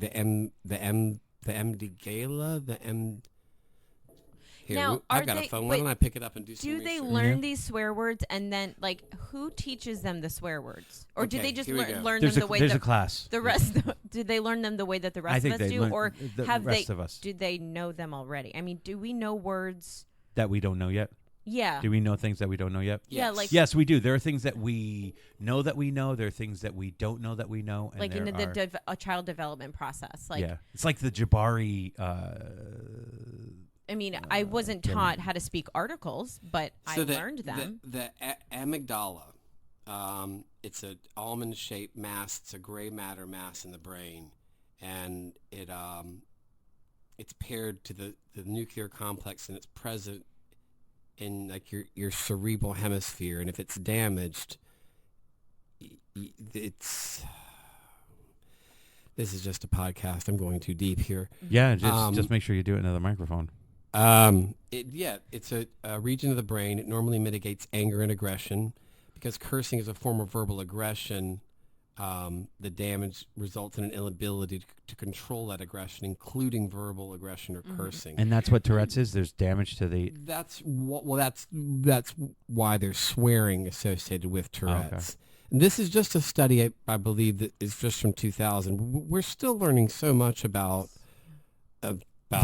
Here, Now, I've are got a they- phone. Why wait, don't I pick it up and do some do they research? learn these swear words and then like who teaches them the swear words, or do Okay, they just here we go. learn There's them a the way there's the, a class. the rest? Do they learn them the way that the rest I of think us they do, learn or the have rest they? of us Do they know them already? I mean, do we know words? that we don't know yet. Yeah, Do we know things that we don't know yet? yeah, Yes. like Yes, we do. There are things that we know that we know. There are things that we don't know that we know. And like there in are, a child development process. Like, yeah, it's like the Jabari. I mean, I wasn't taught how to speak articles, but I So learned them. The amygdala, it's an almond-shaped mass. It's a gray matter mass in the brain, and it's paired to the nuclear complex, and it's present in like your cerebral hemisphere. And if it's damaged, it's. This is just a podcast. I'm going too deep here. Yeah, just make sure you do it into the microphone. It's a region of the brain. It normally mitigates anger and aggression. Because cursing is a form of verbal aggression, the damage results in an inability to control that aggression, including verbal aggression or cursing. And that's what Tourette's is. There's damage to the. That's why there's swearing associated with Tourette's. Okay. And this is just a study, I believe, that is just from 2000. We're still learning so much about The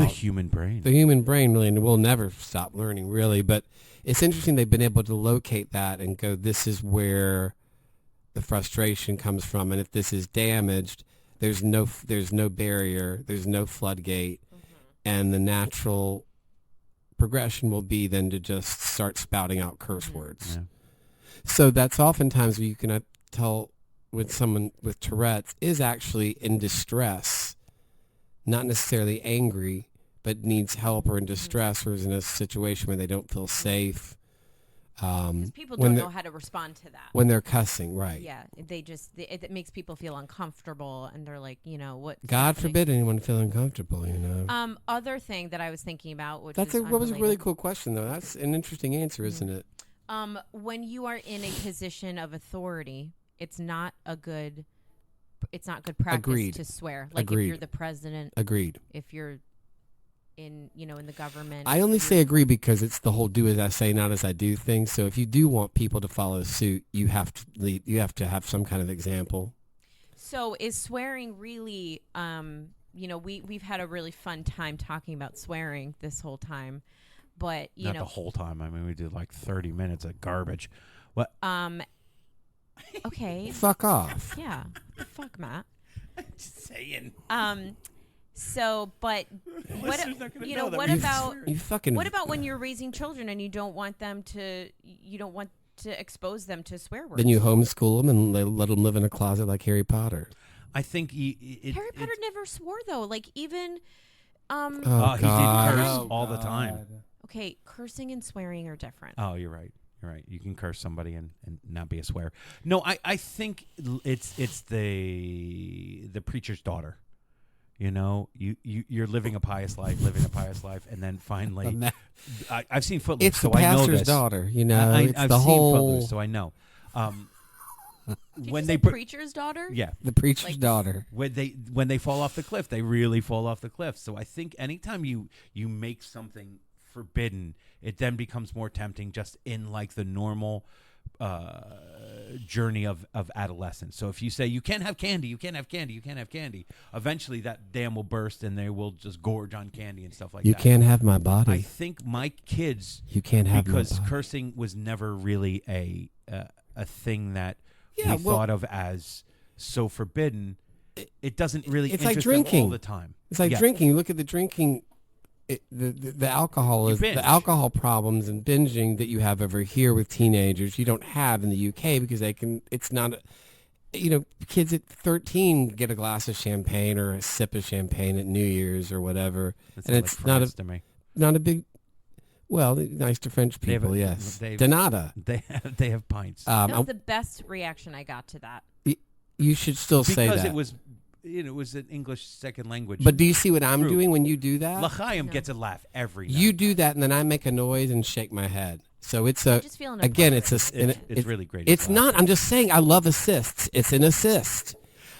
human brain. the human brain, really, and we'll never stop learning, really. But it's interesting they've been able to locate that and go, this is where the frustration comes from. And if this is damaged, there's no barrier, there's no floodgate, and the natural progression will be then to just start spouting out curse words. Yeah. So that's oftentimes where you can tell when someone with Tourette's is actually in distress, not necessarily angry, but needs help or in distress or is in a situation where they don't feel safe. Because people when don't they're- know how to respond to that. When they're cussing, right. Yeah, it makes people feel uncomfortable, and they're like, what? God forbid anyone feel uncomfortable, you know. Other thing that I was thinking about, which That was a really unrelated. cool question, though. That's an interesting answer, isn't it? When you are in a position of authority, it's not good practice Agreed. to swear. Like Agreed. if you're the president, Agreed. if you're in the government. I only say agree because it's the whole do as I say, not as I do thing. So if you do want people to follow suit, you have to lead, you have to have some kind of example. So is swearing really? We've had a really fun time talking about swearing this whole time, but Not the whole time. I mean, we did like 30 minutes of garbage. What? Okay. Fuck off. Yeah. Fuck, Matt. Just saying. So, but what Listeners not gonna you know know? that What we about You fucking. what about when you're raising children and you don't want to expose them to swear words? Then you homeschool them and let them live in a closet like Harry Potter. I think Harry Potter never swore though. Like even Oh, he did God. curse Oh, all the God. time. okay, cursing and swearing are different. Oh, you're right. You're right. You can curse somebody and not be a swear. No, I think it's the preacher's daughter. You know, you're living a pious life, and then finally, I've seen Footloose, It's so the I know pastor's this. daughter, you know. It's I've the seen whole Footloose, so I know. Did When you they say preacher's daughter? yeah, the preacher's like- daughter. when they fall off the cliff, they really fall off the cliff. So I think anytime you make something forbidden, it then becomes more tempting just in like the normal journey of adolescence. So if you say you can't have candy, you can't have candy, you can't have candy, eventually that dam will burst and they will just gorge on candy and stuff like You that. can't have my body. I think my kids, You can't have my because body. cursing was never really a thing that Yeah, we well- thought of as so forbidden. It doesn't really It's like interest them all drinking. the time. It's like Yeah. drinking. You look at the drinking, the alcohol You is binge. the alcohol problems and binging that you have over here with teenagers. You don't have in the UK because they can. It's not. kids at 13 get a glass of champagne or a sip of champagne at New Year's or whatever, That's and like it's France to me. not a big. Well, nice to French They have people, a- yes. they've- Donata. They have pints That was the best reaction I got to that. You should still say because that. it was it was an English second language. But do you see what I'm True. doing when you do that? L'chaim gets a laugh every night. You do that, and then I make a noise and shake my head. So it's a. just feeling Again, it's a. It's really great. It's not. I'm just saying. I love assists. It's an assist.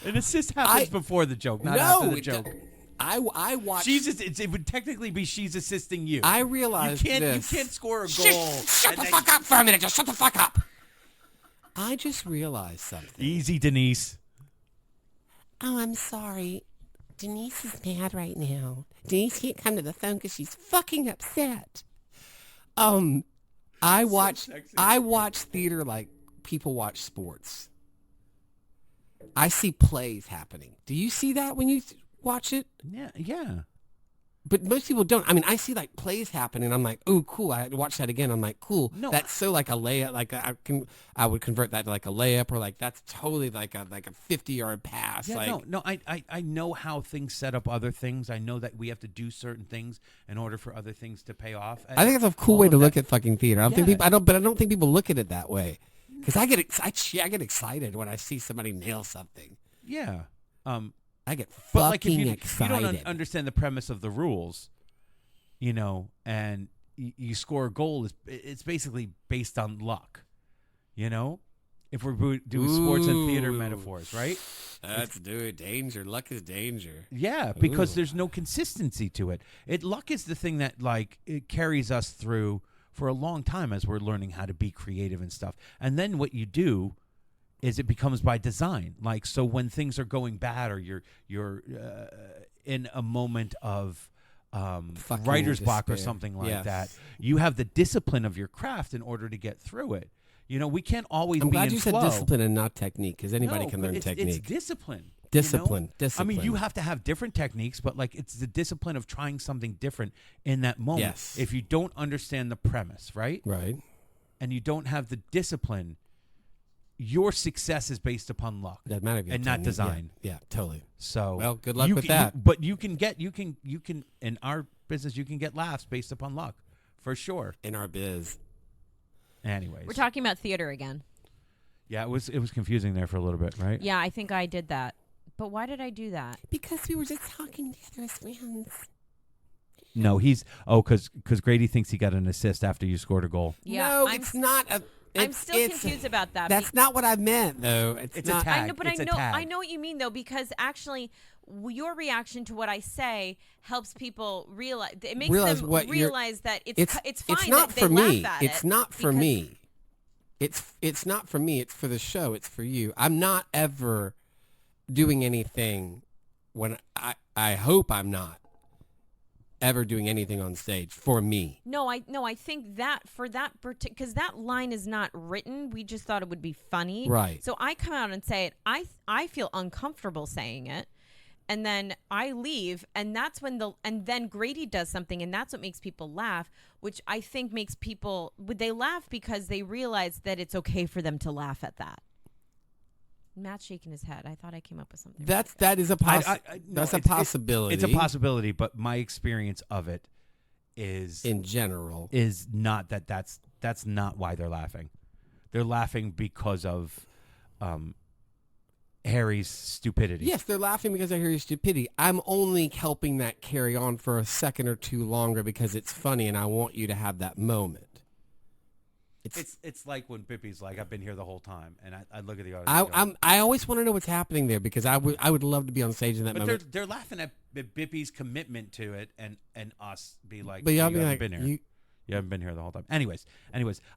An assist happens before the joke, not no, after the joke. I watch. It would technically be she's assisting you. I realize you can't this. score a goal. Shut the fuck up for a minute. Just shut the fuck up. I just realized something. Easy, Denise. Oh, I'm sorry. Denise is mad right now. Denise can't come to the phone because she's fucking upset. I watch theater like people watch sports. I see plays happening. Do you see that when you watch it? Yeah. But most people don't. I mean, I see like plays happening. I'm like, oh, cool. I had to watch that again. I'm like, cool. No, That's so like a layup. Like I would convert that to like a layup, or like that's totally like a 50-yard pass. Yeah, like, no. I know how things set up other things. I know that we have to do certain things in order for other things to pay off. I think that's a cool All way of to that- look at fucking theater. I don't think Yeah. people. But I don't think people look at it that way. Because I get excited when I see somebody nail something. Yeah. I get But fucking like if you excited. don't understand the premise of the rules, and you score a goal, it's basically based on luck, if we're doing sports and theater Ooh. metaphors, right? That's danger. Luck is danger. Yeah, because Ooh. there's no consistency to it. Luck is the thing that it carries us through for a long time as we're learning how to be creative and stuff. And then what you do is it becomes by design. Like, so when things are going bad or you're in a moment of Fucking writer's block or despair. something like Yes. that, you have the discipline of your craft in order to get through it. We can't always I'm be glad in you said flow. discipline and not technique, because anybody No, can but learn it's technique. discipline. Discipline, I mean, you discipline. have to have different techniques, but it's the discipline of trying something different in that moment. Yes. If you don't understand the premise, right? Right. And you don't have the discipline, your success is based upon luck Doesn't matter if you have and not technique. design. Yeah, totally. So Well, good luck you with can- that. But you can in our business, you can get laughs based upon luck, for sure. In our biz. Anyways, We're talking about theater again. yeah, it was confusing there for a little bit, right? Yeah, I think I did that. But why did I do that? Because we were just talking together as friends. No, because Grady thinks he got an assist after you scored a goal. Yeah, no, I'm it's not a. I'm still confused about that. That's not what I meant, though. It's not, a tag. I know, but It's a I know tag. what you mean though, because actually, your reaction to what I say helps people realize. It makes Realize them what you're- realize that it's fine. It's not that for they me. laugh at It's it not for because- me. It's not for me. It's for the show. It's for you. I'm not ever doing anything when I hope I'm not ever doing anything on stage for me. No, I think that for that because that line is not written. We just thought it would be funny, Right. So I come out and say it. I feel uncomfortable saying it, and then I leave, and that's when and then Grady does something, and that's what makes people laugh, which I think makes people they laugh because they realize that it's okay for them to laugh at that. Matt's shaking his head. I thought I came up with something. That is a No, that's a it's- possibility. It's a possibility, but my experience of it is in general. is not that's not why they're laughing. They're laughing because of Harry's stupidity. Yes, they're laughing because I hear your stupidity. I'm only helping that carry on for a second or two longer because it's funny and I want you to have that moment. It's like when Bippy's like, I've been here the whole time, and I look at the audience. I always want to know what's happening there because I would love to be on stage in that but moment. they're laughing at Bippy's commitment to it, and us be like, But you y'all be haven't like, been here. You haven't been here the whole time. Anyways,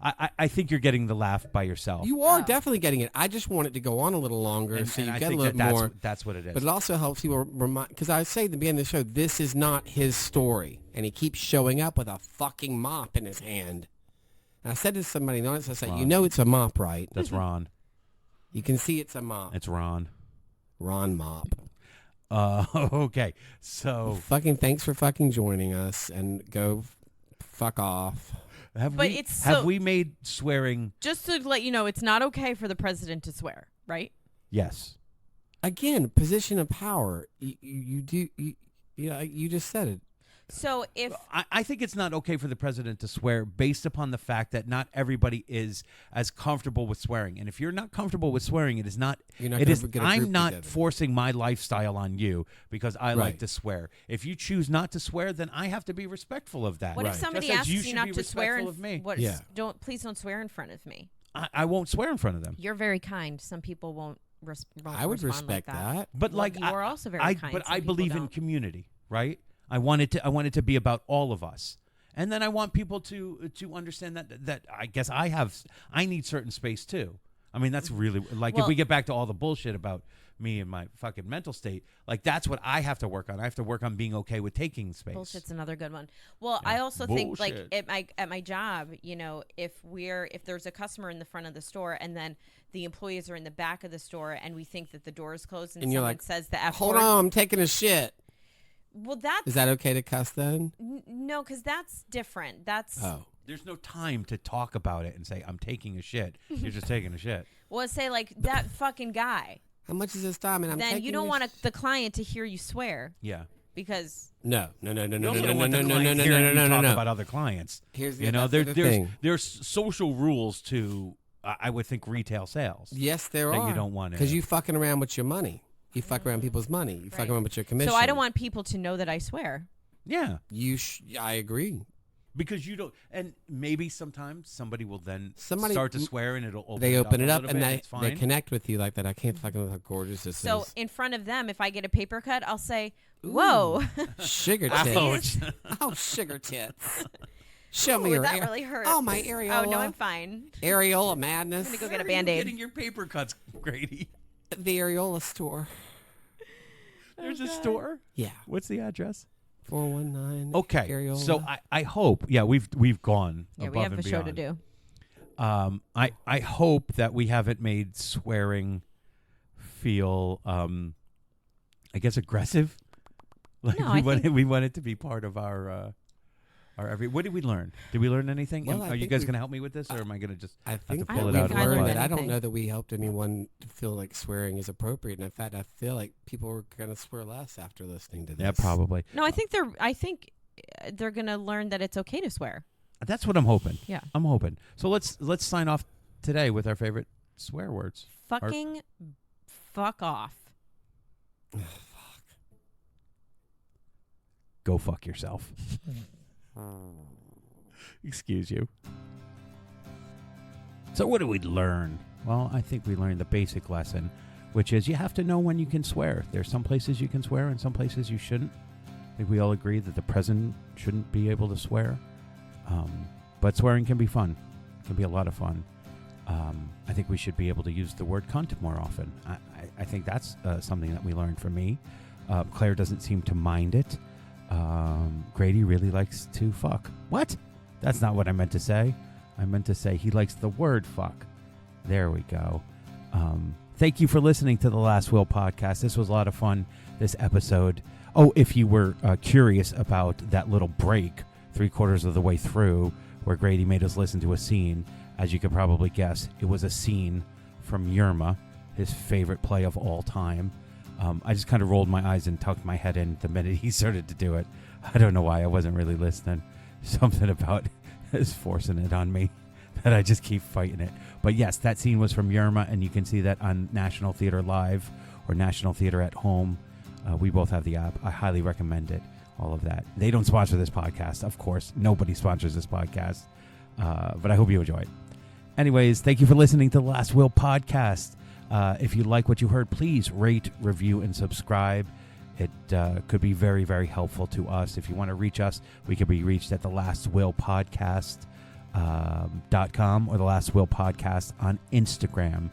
I think you're getting the laugh by yourself. you are definitely getting it. I just want it to go on a little longer and, so you I get a think little that's more. that's what it is. But it also helps people remind, because I say at the beginning of the show, this is not his story, and he keeps showing up with a fucking mop in his hand. And I said to somebody in the audience, I said, you know it's a mop, right? That's Ron. You can see it's a mop. It's Ron. Ron Mop. Okay. So Fucking thanks for fucking joining us, and go fuck off. have But we it's have so- we made swearing? Just to let you know, it's not okay for the president to swear, right? Yes. Again, position of power. You just said it. So if I think it's not okay for the president to swear based upon the fact that not everybody is as comfortable with swearing. And if you're not comfortable with swearing, it is not. You're not it gonna is. get a I'm group not together. forcing my lifestyle on you because I like Right. to swear. If you choose not to swear, then I have to be respectful of that. what if Right. somebody Just as asks you you should not be to swear respectful of me. Yeah. Please don't swear in front of me. I won't swear in front of them. You're very kind. Some people won't. Won't I would respond respect like that. But Well, like you are also very kind. But Some I people believe in don't. community, right? I want it to be about all of us. And then I want people to understand that I guess I need certain space too. I mean, that's really like if Well- we get back to all the bullshit about me and my fucking mental state, like that's what I have to work on. I have to work on being okay with taking space. Bullshit's another good one. Well, I also think like Bullshit. at my job, if there's a customer in the front of the store and then the employees are in the back of the store and we think that the door is closed and And you're someone like, says the F Hold word. on, I'm taking a shit. Well, that's Is that okay to cuss then? no, because that's different. That's Oh. There's no time to talk about it and say I'm taking a shit. You're just taking a shit. well, say like that fucking guy. How much is this time? And I'm Then taking you don't a want the client to hear you swear Yeah. because No. You also don't want the client hearing you talk about other clients. Here's the that's the there's thing. there's social rules to I would think retail sales. Yes, there that are. you don't want to- Because you fucking around with your money. You fuck around people's money. You fuck Right. around with your commission. so I don't want people to know that I swear. Yeah, I agree. because you don't, and maybe sometimes somebody will then Somebody- start to swear and it'll open They open it a up little and bit, it's they fine. connect with you like that. I can't fucking know how gorgeous this So is. in front of them, if I get a paper cut, I'll say, "Whoa, Sugar Ouch. tits. Oh, sugar tits. Show me Ooh, your that really hurt." Oh, my areola. Oh no, I'm fine. Areola madness. Let me go Where get a are you Band-Aid. getting your paper cuts, Grady? The areola store. There's a store. Yeah. What's the address? 419. Okay, Areola. so I hope. Yeah, we've gone Yeah, above we have and a show to beyond. do. I hope that we haven't made swearing feel I guess aggressive. Like No, I think- we want it to be part of our every. What did we learn? Did we learn anything? Well, I Are you think guys we- going to help me with this, or am I going to just I have think to I pull don't it we've out of think I my learned learned that. I butt? don't anything. know that we helped anyone to feel like swearing is appropriate. And in fact, I feel like people are going to swear less after listening to this. Yeah, probably. No, I think they're gonna learn that it's okay to swear. That's what I'm hoping. Yeah. I'm hoping. So let's sign off today with our favorite swear words. Fucking fuck off. Go fuck yourself. Excuse you. So what did we learn? Well, I think we learned the basic lesson, which is you have to know when you can swear. There's some places you can swear and some places you shouldn't. I think we all agree that the president shouldn't be able to swear. But swearing can be fun. It can be a lot of fun. I think we should be able to use the word cunt more often. I think that's something that we learned from me. Claire doesn't seem to mind it. Grady really likes to fuck. What? That's not what I meant to say. I meant to say he likes the word fuck. There we go. Thank you for listening to the Last Will podcast. This was a lot of fun, this episode. Oh, if you were curious about that little break 3/4 of the way through where Grady made us listen to a scene, as you could probably guess, it was a scene from Yerma, his favorite play of all time. I just kind of rolled my eyes and tucked my head in the minute he started to do it. I don't know why. I wasn't really listening. Something about his forcing it on me that I just keep fighting it. But yes, that scene was from Yerma, and you can see that on National Theater Live or National Theater at Home. We both have the app. I highly recommend it. All of that. They don't sponsor this podcast, of course. Nobody sponsors this podcast. But I hope you enjoy it. Anyways, thank you for listening to the Last Will podcast. If you like what you heard, please rate, review, and subscribe. It could be very, very helpful to us. If you want to reach us, we can be reached at thelastwillpodcast.com or the Last Will Podcast on Instagram.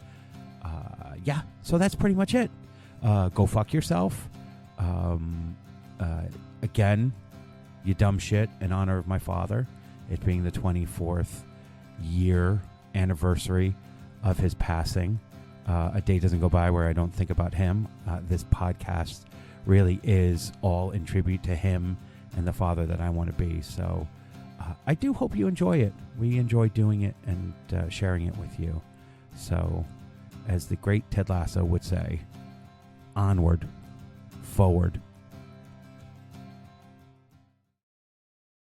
Yeah, so that's pretty much it. Go fuck yourself. Again, you dumb shit, in honor of my father, it being the 24th year anniversary of his passing. A day doesn't go by where I don't think about him. This podcast really is all in tribute to him and the father that I want to be. So I do hope you enjoy it. We enjoy doing it and sharing it with you. So as the great Ted Lasso would say, onward, forward,